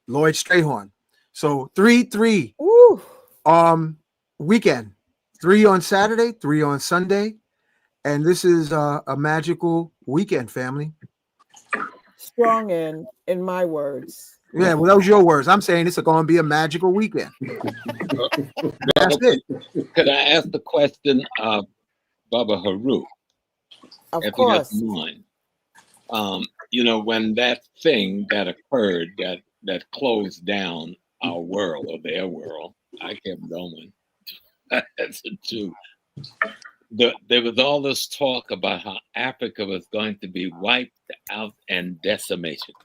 [SPEAKER 2] Lloyd Strayhorn. So 3
[SPEAKER 4] Woo.
[SPEAKER 2] Weekend, 3 on Saturday, 3 on Sunday. And this is a magical weekend, family.
[SPEAKER 4] Strong in my words.
[SPEAKER 2] Yeah, well, those your words. I'm saying it's going to be a magical weekend. That's it.
[SPEAKER 6] Could I ask the question of Baba Heru?
[SPEAKER 4] Of
[SPEAKER 6] if
[SPEAKER 4] course.
[SPEAKER 6] you don't mind. You know, when that thing that occurred, that that closed down our world or their world. I kept going. That's the truth. There was all this talk about how Africa was going to be wiped out and decimation.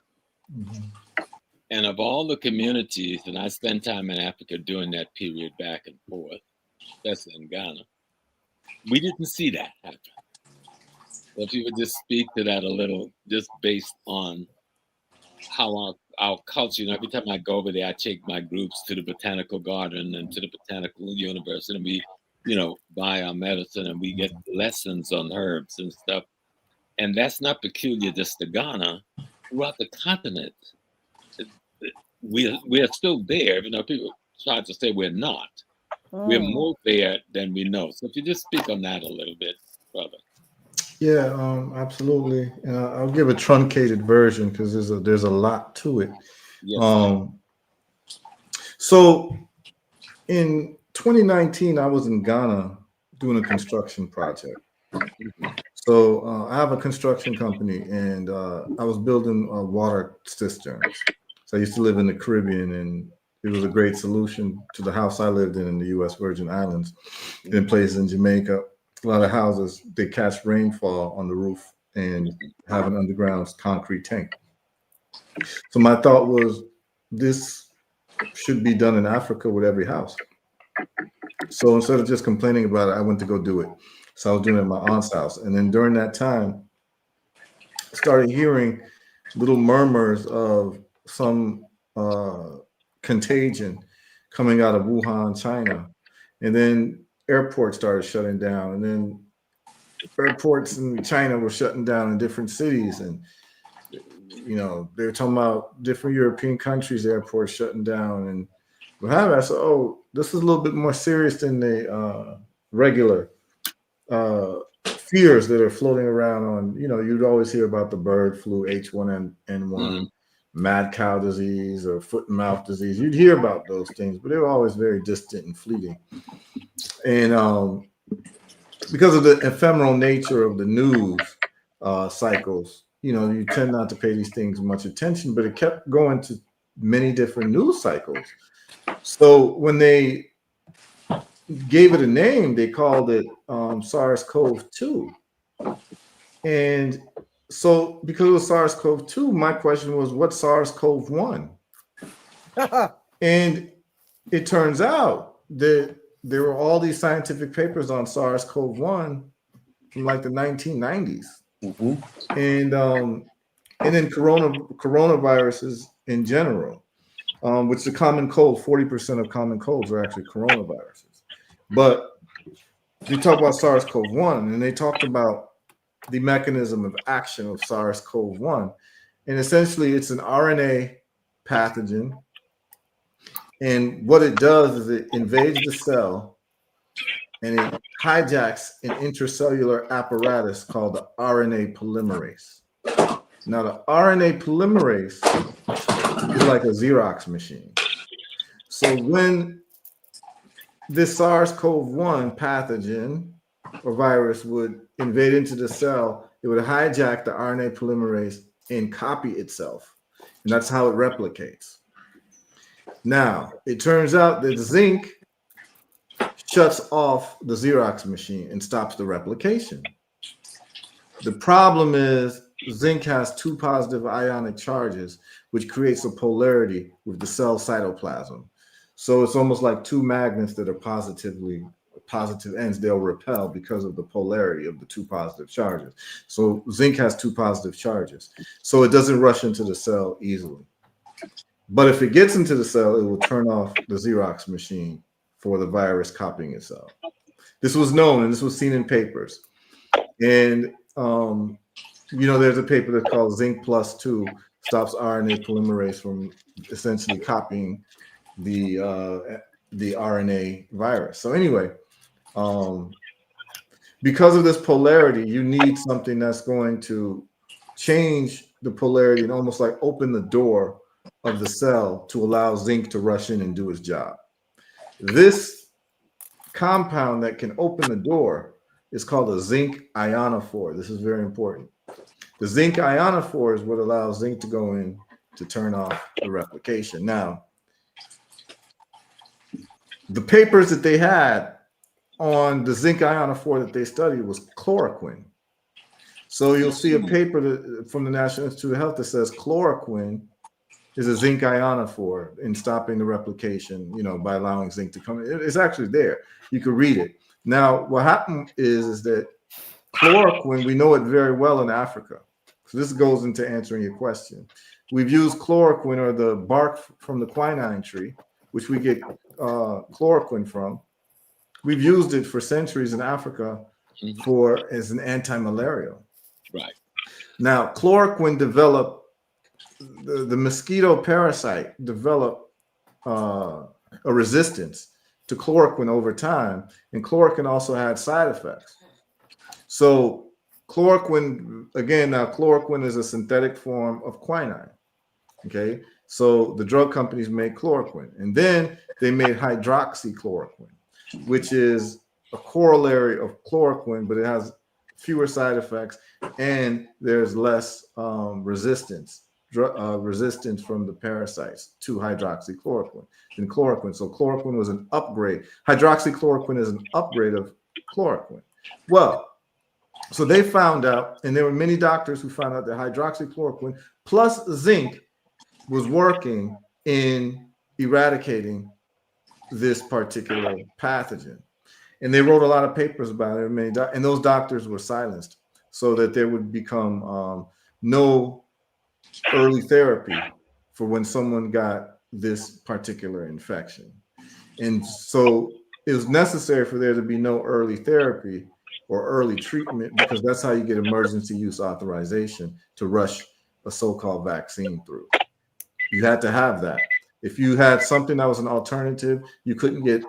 [SPEAKER 7] Mm-hmm.
[SPEAKER 6] And of all the communities, and I spent time in Africa during that period back and forth, especially in Ghana, we didn't see that happen. So if you would just speak to that a little, just based on how our culture, every time I go over there, I take my groups to the botanical garden and to the botanical university, and we, buy our medicine and we get lessons on herbs and stuff. And that's not peculiar just to Ghana. Throughout the continent, we're still there, even though people try to say we're not. We're more there than we know. So if you just speak on that a little bit, brother.
[SPEAKER 7] Yeah, absolutely. And I'll give a truncated version because there's a lot to it.
[SPEAKER 6] Yes.
[SPEAKER 7] So in 2019, I was in Ghana doing a construction project. So I have a construction company, and I was building water cisterns. So I used to live in the Caribbean, and it was a great solution to the house I lived in the U.S. Virgin Islands, and in places in Jamaica. A lot of houses, they catch rainfall on the roof and have an underground concrete tank. So my thought was, this should be done in Africa with every house. So instead of just complaining about it, I went to go do it. So I was doing it at my aunt's house. And then during that time, I started hearing little murmurs of some contagion coming out of Wuhan, China. And then airports started shutting down. And then airports in China were shutting down in different cities. And, they were talking about different European countries, airports shutting down. And what happened? I said, this is a little bit more serious than the regular fears that are floating around on, you'd always hear about the bird flu, H1N1, mad cow disease or foot and mouth disease. You'd hear about those things, but they were always very distant and fleeting. And because of the ephemeral nature of the news cycles, you tend not to pay these things much attention, but it kept going to many different news cycles. So when they gave it a name, they called it SARS-CoV-2. And so because it was SARS-CoV-2, my question was, what's SARS-CoV-1? And it turns out that there were all these scientific papers on SARS-CoV-1 from like the 1990s. Mm-hmm. And then coronaviruses in general, which is a common cold. 40% of common colds are actually coronaviruses. But they talk about SARS-CoV-1, and they talked about the mechanism of action of SARS-CoV-1. And essentially, it's an RNA pathogen. And what it does is it invades the cell, and it hijacks an intracellular apparatus called the RNA polymerase. Now, the RNA polymerase is like a Xerox machine. So when this SARS-CoV-1 pathogen or virus would invade into the cell, it would hijack the RNA polymerase and copy itself. And that's how it replicates. Now, it turns out that zinc shuts off the Xerox machine and stops the replication. The problem is zinc has two positive ionic charges, which creates a polarity with the cell cytoplasm. So it's almost like two magnets that are positive ends. They'll repel because of the polarity of the two positive charges. So zinc has two positive charges. So it doesn't rush into the cell easily. But if it gets into the cell, it will turn off the Xerox machine for the virus copying itself. This was known, and this was seen in papers. And, there's a paper that's called Zinc Plus 2 stops RNA polymerase from essentially copying the RNA virus. So anyway, because of this polarity, you need something that's going to change the polarity and almost like open the door of the cell to allow zinc to rush in and do its job. This compound that can open the door is called a zinc ionophore. This is very important. The zinc ionophore is what allows zinc to go in to turn off the replication. Now, the papers that they had on the zinc ionophore that they studied was chloroquine. So you'll see a paper from the National Institute of Health that says chloroquine is a zinc ionophore in stopping the replication, by allowing zinc to come in. It's actually there. You can read it. Now, what happened is that chloroquine, we know it very well in Africa. So this goes into answering your question. We've used chloroquine, or the bark from the quinine tree, which we get chloroquine from. We've used it for centuries in Africa as an anti-malarial.
[SPEAKER 6] Right.
[SPEAKER 7] Now, chloroquine developed, the mosquito parasite developed a resistance to chloroquine over time, and chloroquine also had side effects. So chloroquine, again, now chloroquine is a synthetic form of quinine. Okay, so the drug companies made chloroquine, and then they made hydroxychloroquine, which is a corollary of chloroquine, but it has fewer side effects, and there's less resistance from the parasites to hydroxychloroquine than chloroquine. So chloroquine was an upgrade. Hydroxychloroquine is an upgrade of chloroquine. Well, so they found out, and there were many doctors who found out that hydroxychloroquine plus zinc was working in eradicating this particular pathogen. And they wrote a lot of papers about it, and those doctors were silenced so that there would become no early therapy for when someone got this particular infection. And so it was necessary for there to be no early therapy or early treatment, because that's how you get emergency use authorization to rush a so-called vaccine through. You had to have that. If you had something that was an alternative, you couldn't get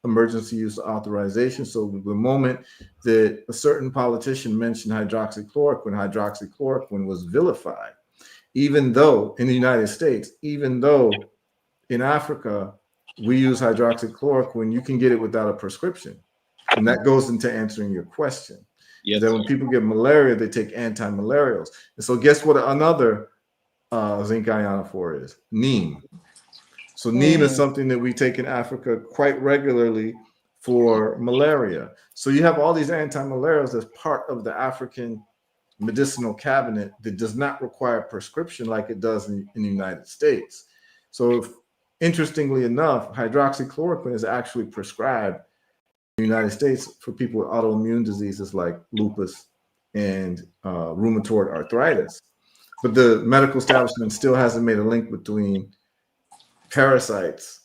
[SPEAKER 7] emergency use authorization. So the moment that a certain politician mentioned hydroxychloroquine was vilified, even though in the United States, even though in Africa, we use hydroxychloroquine, you can get it without a prescription. And that goes into answering your question.
[SPEAKER 6] Yes,
[SPEAKER 7] that when people get malaria, they take anti-malarials. And so guess what another zinc ionophore is? Neem. So neem is something that we take in Africa quite regularly for malaria. So you have all these anti-malarials as part of the African medicinal cabinet that does not require prescription like it does in the United States. So interestingly enough, hydroxychloroquine is actually prescribed in the United States for people with autoimmune diseases like lupus and rheumatoid arthritis. But the medical establishment still hasn't made a link between parasites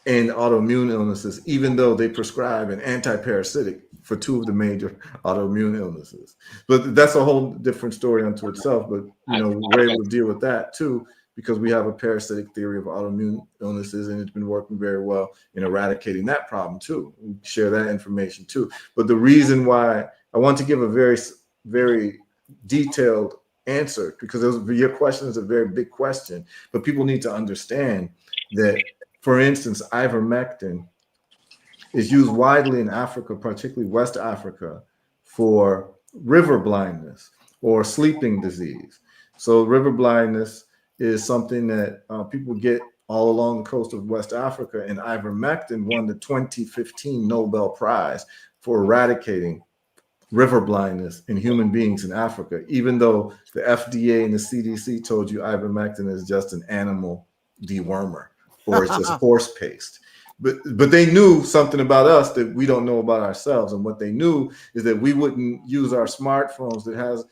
[SPEAKER 7] and autoimmune illnesses, even though they prescribe an anti-parasitic for two of the major autoimmune illnesses. But that's a whole different story unto itself. But we're able to deal with that too, because we have a parasitic theory of autoimmune illnesses, and it's been working very well in eradicating that problem too. We share that information too. But the reason why I want to give a very, very detailed answer, because your question is a very big question, but people need to understand that, for instance, ivermectin is used widely in Africa, particularly West Africa, for river blindness or sleeping disease. So river blindness is something that people get all along the coast of West Africa, and ivermectin won the 2015 Nobel Prize for eradicating river blindness in human beings in Africa, even though the FDA and the CDC told you ivermectin is just an animal dewormer, or it's just horse paste. But they knew something about us that we don't know about ourselves. And what they knew is that we wouldn't use our smartphones that has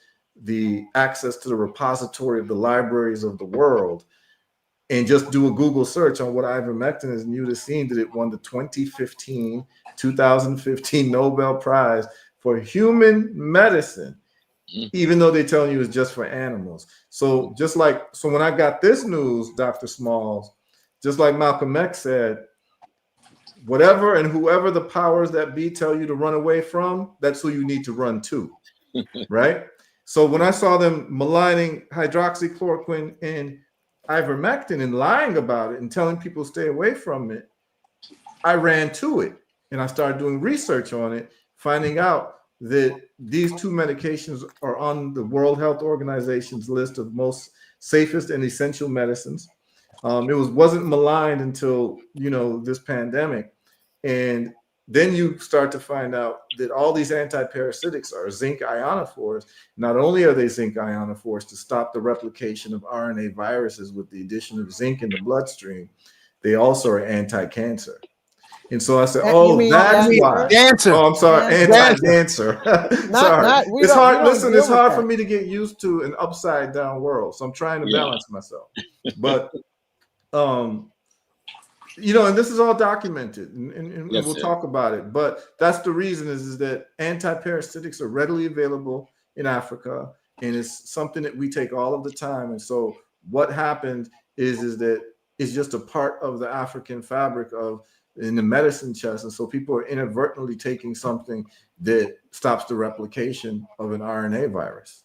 [SPEAKER 7] the access to the repository of the libraries of the world and just do a Google search on what ivermectin is, and you'd have seen that it won the 2015 Nobel Prize for human medicine, even though they're telling you it's just for animals. So when I got this news, Dr. Smalls, just like Malcolm X said, whatever and whoever the powers that be tell you to run away from, that's who you need to run to, right? So when I saw them maligning hydroxychloroquine and ivermectin and lying about it and telling people stay away from it, I ran to it and I started doing research on it, finding out that these two medications are on the World Health Organization's list of most safest and essential medicines. It wasn't maligned until, this pandemic. And then you start to find out that all these antiparasitics are zinc ionophores. Not only are they zinc ionophores to stop the replication of RNA viruses with the addition of zinc in the bloodstream, they also are anti-cancer. And so I said, that's why.
[SPEAKER 2] Dancer.
[SPEAKER 7] Oh, I'm sorry, anti-dancer. Sorry. It's hard. Listen, it's hard for me to get used to an upside down world. So I'm trying to balance myself. But and this is all documented, and we'll talk about it. But that's the reason is that antiparasitics are readily available in Africa, and it's something that we take all of the time. And so what happened is that it's just a part of the African fabric in the medicine chest. And so people are inadvertently taking something that stops the replication of an RNA virus.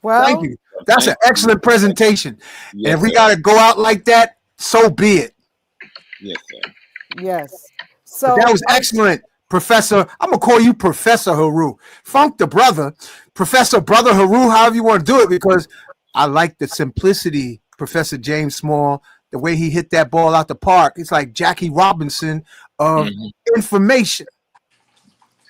[SPEAKER 2] Well, thank you. That's an excellent presentation. And if we got to go out like that, so be it.
[SPEAKER 6] Yes, sir.
[SPEAKER 4] Yes. So
[SPEAKER 2] but that was excellent, Professor. I'm going to call you Professor Heru. Funk the brother, Professor Brother Heru, however you want to do it, because I like the simplicity, Professor James Small, the way he hit that ball out the park. It's like Jackie Robinson of information.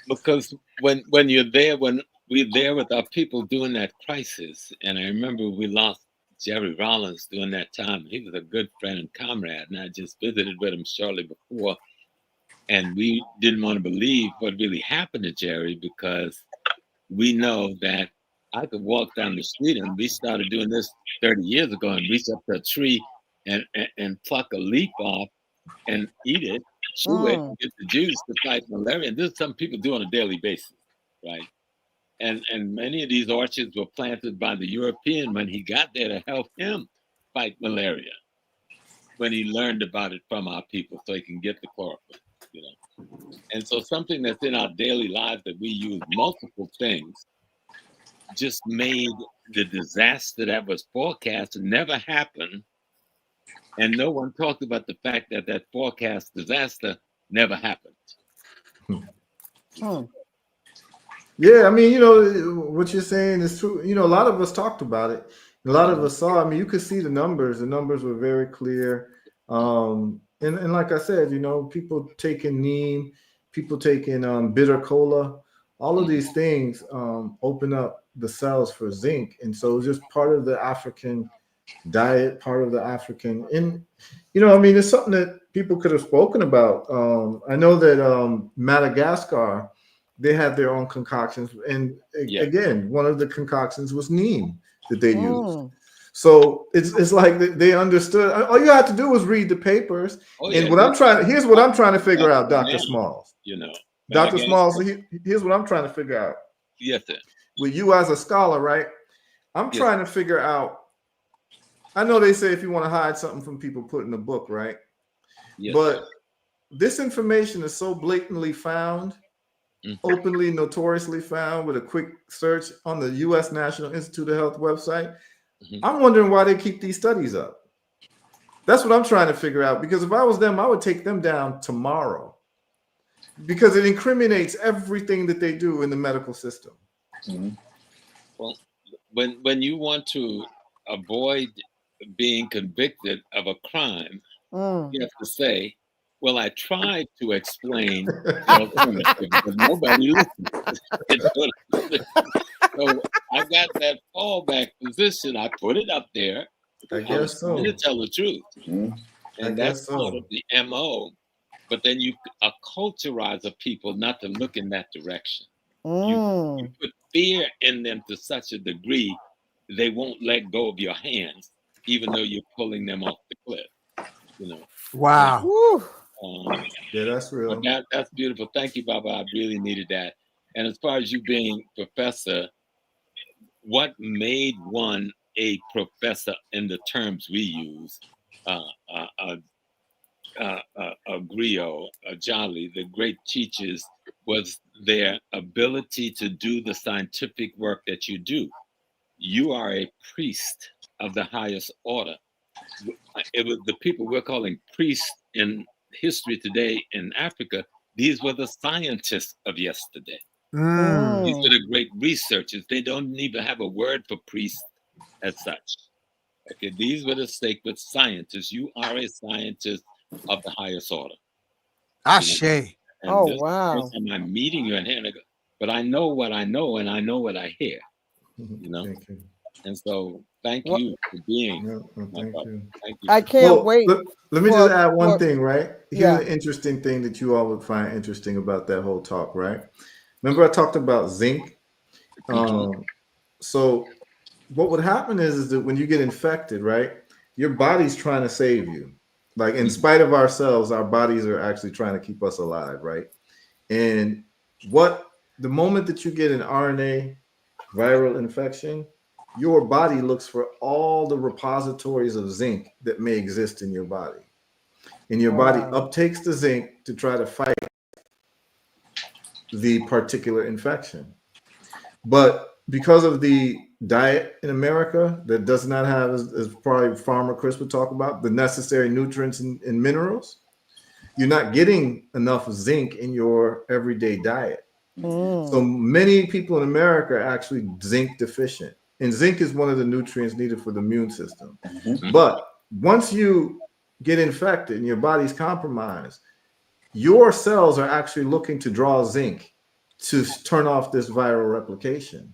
[SPEAKER 6] Because when you're there, when we're there with our people during that crisis, and I remember we lost Jerry Rollins during that time. He was a good friend and comrade, and I just visited with him shortly before. And we didn't want to believe what really happened to Jerry, because we know that I could walk down the street, and we started doing this 30 years ago, and reach up to a tree and pluck a leaf off and eat it, chew it, and get the juice to fight malaria. And this is something people do on a daily basis, right? And many of these orchards were planted by the European when he got there to help him fight malaria, when he learned about it from our people so he can get the chloroquine, And so something that's in our daily lives that we use multiple things just made the disaster that was forecast never happen. And no one talked about the fact that that forecast disaster never happened.
[SPEAKER 7] Yeah, I mean, what you're saying is true. A lot of us talked about it. A lot of us saw. I mean, you could see the numbers. The numbers were very clear. And like I said, people taking neem, people taking bitter cola, all of these things open up the cells for zinc. And so it's just part of the African diet, part of the African. And, it's something that people could have spoken about. I know that Madagascar, they had their own concoctions. And again, one of the concoctions was neem that they used. So it's like they understood. All you had to do was read the papers. Here's what I'm trying to figure out, Dr. Smalls. Dr. Smalls, here's what I'm trying to figure out.
[SPEAKER 6] Yes, sir.
[SPEAKER 7] With you as a scholar, right? I'm trying to figure out. I know they say if you want to hide something from people, put it in a book, right?
[SPEAKER 6] Yes,
[SPEAKER 7] but this information is so blatantly found, openly, notoriously found with a quick search on the U.S. National Institute of Health website. I'm wondering why they keep these studies up. That's what I'm trying to figure out, because if I was them, I would take them down tomorrow, because it incriminates everything that they do in the medical system.
[SPEAKER 6] Well, when you want to avoid being convicted of a crime, you have to say, well, I tried to explain the alternative, but nobody listened. So I got that fallback position. I put it up there.
[SPEAKER 7] I guess so.
[SPEAKER 6] To tell the truth. And that's part of the MO. But then you acculturize a people not to look in that direction. You put fear in them to such a degree they won't let go of your hands, even though you're pulling them off the cliff.
[SPEAKER 2] Wow.
[SPEAKER 7] Yeah, that's real.
[SPEAKER 6] That's beautiful. Thank you, Baba. I really needed that. And as far as you being professor, what made one a professor in the terms we use, a griot, a jolly, the great teachers, was their ability to do the scientific work that you do. You are a priest of the highest order. It was the people we're calling priests in history today in Africa. These were the scientists of yesterday.
[SPEAKER 2] Mm.
[SPEAKER 6] These were the great researchers. They don't even have a word for priest as such. Okay, these were the sacred scientists. You are a scientist of the highest order.
[SPEAKER 2] Ashe.
[SPEAKER 6] And
[SPEAKER 4] Oh,
[SPEAKER 6] this is the
[SPEAKER 4] wow.
[SPEAKER 6] first time I'm meeting you and hearing it, but I know what I know and I know what I hear.
[SPEAKER 7] Thank you.
[SPEAKER 6] And so thank
[SPEAKER 4] What-
[SPEAKER 6] you for being
[SPEAKER 7] Thank you.
[SPEAKER 6] Thank you.
[SPEAKER 4] I can't wait.
[SPEAKER 7] Let me
[SPEAKER 4] for-
[SPEAKER 7] just add one
[SPEAKER 4] for-
[SPEAKER 7] thing, right? Here's
[SPEAKER 4] Yeah.
[SPEAKER 7] an interesting thing that you all would find interesting about that whole talk, right? Remember I talked about zinc? So what would happen is that when you get infected, right, your body's trying to save you. Like in spite of ourselves, our bodies are actually trying to keep us alive, right? And the moment that you get an RNA viral infection, your body looks for all the repositories of zinc that may exist in your body. And your body uptakes the zinc to try to fight the particular infection. But because of the diet in America that does not have, as probably Farmer Chris would talk about, the necessary nutrients and minerals, you're not getting enough zinc in your everyday diet. So many people in America are actually zinc deficient. And zinc is one of the nutrients needed for the immune system. But once you get infected and your body's compromised, your cells are actually looking to draw zinc to turn off this viral replication.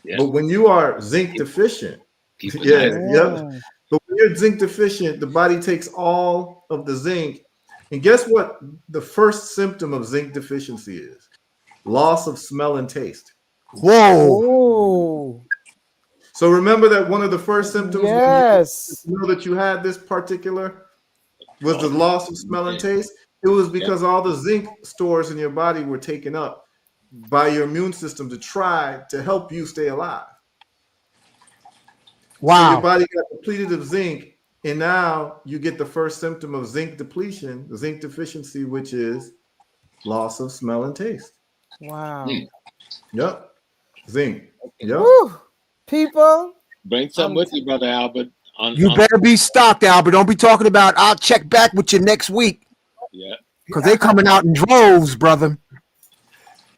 [SPEAKER 6] Yeah.
[SPEAKER 7] But when you are zinc deficient, but when you're zinc deficient, the body takes all of the zinc. And guess what? The first symptom of zinc deficiency is loss of smell and taste.
[SPEAKER 2] Whoa.
[SPEAKER 7] So remember that one of the first symptoms
[SPEAKER 4] Yes.
[SPEAKER 7] when you know that you had this particular was the loss of smell and taste. It was because all the zinc stores in your body were taken up by your immune system to try to help you stay alive.
[SPEAKER 2] Wow.
[SPEAKER 7] So your body got depleted of zinc, and now you get the first symptom of zinc depletion, the zinc deficiency, which is loss of smell and taste.
[SPEAKER 4] Wow.
[SPEAKER 7] Yep. Zinc. Yep.
[SPEAKER 4] Woo. People.
[SPEAKER 6] Bring some with you, Brother Albert.
[SPEAKER 2] You better be stocked, Albert. Don't be talking about I'll check back with you next week.
[SPEAKER 6] Yeah.
[SPEAKER 2] Because they're coming out in droves, brother.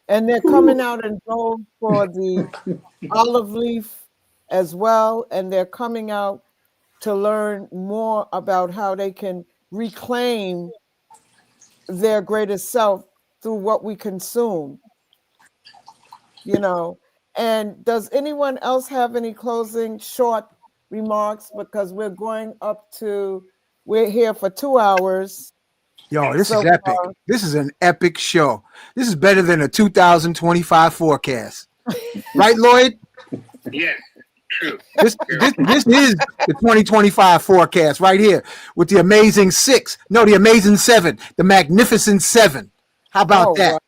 [SPEAKER 4] And they're coming out in droves for the olive leaf as well. And they're coming out to learn more about how they can reclaim their greatest self through what we consume. You know, and does anyone else have any closing short remarks? Because we're here for 2 hours.
[SPEAKER 2] Yo, this is epic. This is an epic show. This is better than a 2025 forecast. Right, Lloyd?
[SPEAKER 10] Yes, true.
[SPEAKER 2] This is the 2025 forecast right here with the amazing the amazing 7, the magnificent 7. How about that? Wow.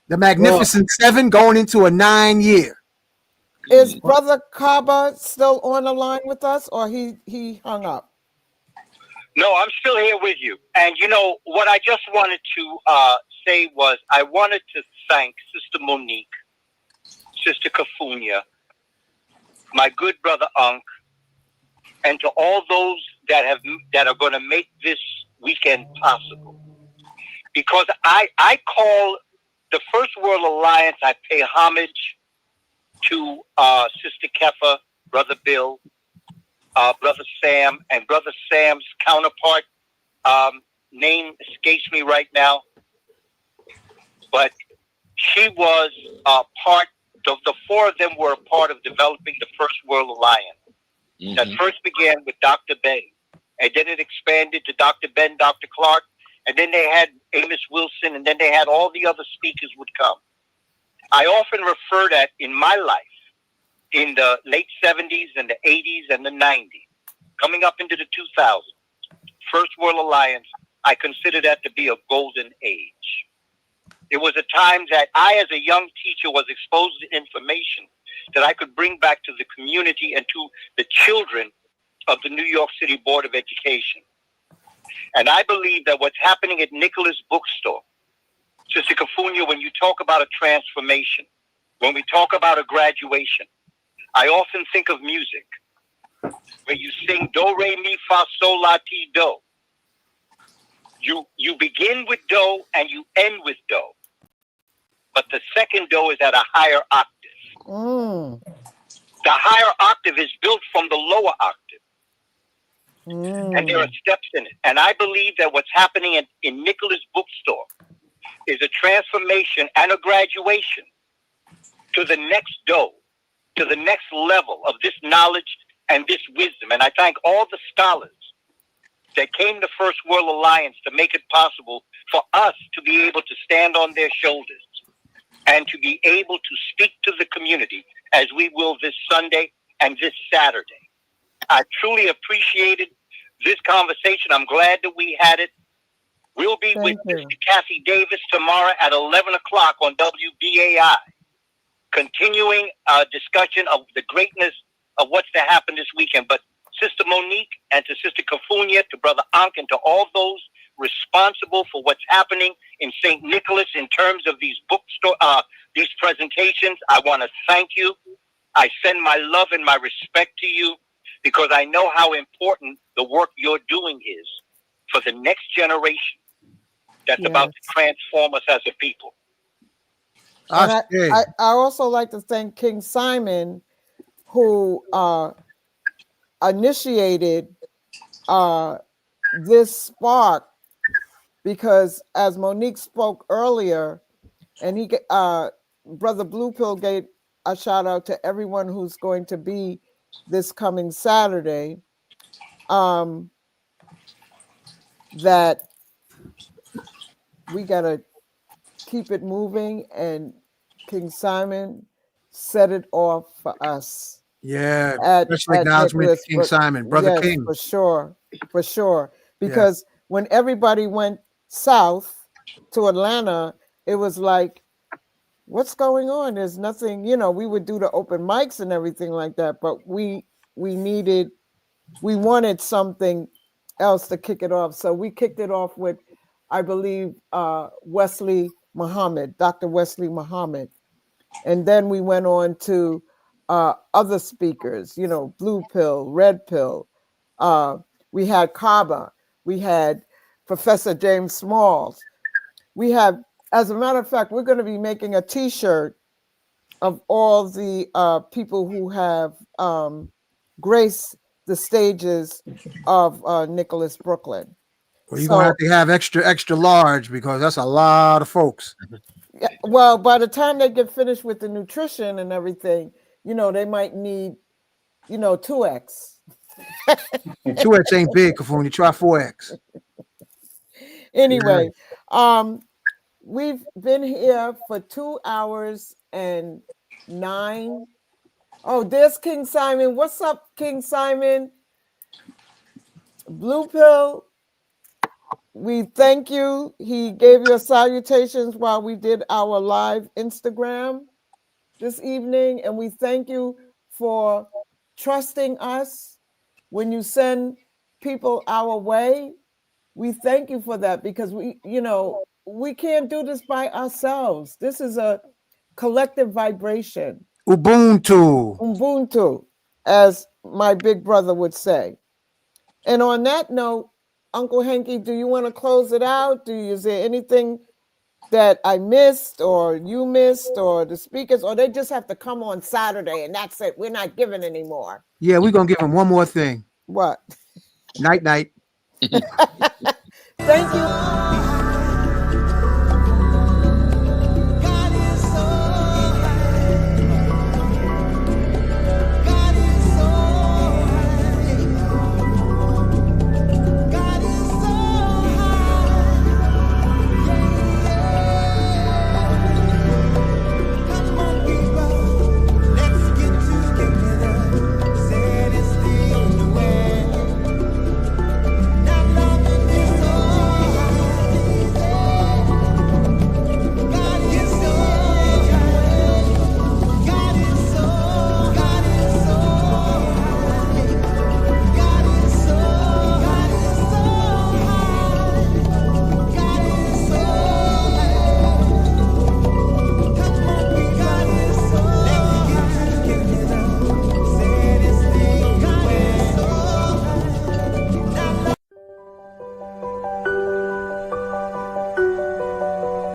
[SPEAKER 2] The magnificent 7 going into a 9-year.
[SPEAKER 4] Is Brother Kaba still on the line with us, or he hung up?
[SPEAKER 9] No, I'm still here with you. And you know what I just wanted to say was I wanted to thank Sister Monique, Sister Kafunya, my good brother Unc, and to all those that are going to make this weekend possible. Because I call the First World Alliance, I pay homage to Sister Kefa, Brother Bill, Brother Sam, and Brother Sam's counterpart. Name escapes me right now. But she was part, the four of them were a part of developing the First World Alliance. That first began with Dr. Ben, and then it expanded to Dr. Ben, Dr. Clark, and then they had Amos Wilson, and then they had all the other speakers would come. I often refer that in my life, in the late 70s and the 80s and the 90s, coming up into the 2000s, First World Alliance, I consider that to be a golden age. It was a time that I, as a young teacher, was exposed to information that I could bring back to the community and to the children of the New York City Board of Education. And I believe that what's happening at Nicholas Bookstore, Sister Kafunya, when you talk about a transformation, when we talk about a graduation, I often think of music, where you sing do, re, mi, fa, sol, la, ti, do. You begin with do and you end with do. second do is at a higher octave. The higher octave is built from the lower octave. And there are steps in it. And I believe that what's happening in Nicholas Bookstore is a transformation and a graduation to the next do, to the next level of this knowledge and this wisdom. And I thank all the scholars that came to First World Alliance to make it possible for us to be able to stand on their shoulders and to be able to speak to the community as we will this Sunday and this Saturday. I truly appreciated this conversation. I'm glad that we had it. We'll be with Mr. Kathy Davis tomorrow at 11 o'clock on WBAI, continuing a discussion of the greatness of what's to happen this weekend. But Sister Monique and to Sister Kafunya, to Brother Ankh, and to all those responsible for what's happening in St. Nicholas in terms of these these presentations, I want to thank you. I send my love and my respect to you because I know how important the work you're doing is for the next generation that's about to transform us as a people.
[SPEAKER 4] And I also like to thank King Simon, who initiated this spark, because as Monique spoke earlier, and Brother Blue Pill gave a shout out to everyone who's going to be this coming Saturday, that we got to keep it moving, and King Simon set it off for us.
[SPEAKER 2] Yeah, special acknowledgement to King Simon, Brother King.
[SPEAKER 4] For sure. Because when everybody went south to Atlanta, it was like, what's going on? There's nothing, we would do the open mics and everything like that, but we wanted something else to kick it off. So we kicked it off with, I believe, Wesley Muhammad, Dr. Wesley Muhammad. And then we went on to other speakers, Blue Pill, Red Pill. We had Kaba. We had Professor James Smalls. We have, as a matter of fact, we're going to be making a T-shirt of all the people who have graced the stages of Nicholas Brooklyn.
[SPEAKER 2] Well, you're going to have extra large, because that's a lot of folks.
[SPEAKER 4] Yeah, well, by the time they get finished with the nutrition and everything, they might need, 2X.
[SPEAKER 2] And 2X ain't big, Kafuni. Try 4X.
[SPEAKER 4] Anyway, we've been here for 2 hours and 9. Oh, there's King Simon. What's up, King Simon? Blue Pill, we thank you. He gave your salutations while we did our live Instagram this evening, and we thank you for trusting us when you send people our way. We thank you for that, because we can't do this by ourselves. This is a collective vibration. Ubuntu, as my big brother would say. And on that note, Uncle Henky, do you want to close it out? Is there anything that I missed, or you missed, or the speakers, or they just have to come on Saturday and that's it? We're not giving anymore.
[SPEAKER 2] Yeah, we're going to give them one more thing.
[SPEAKER 4] What?
[SPEAKER 2] Night.
[SPEAKER 4] Thank you.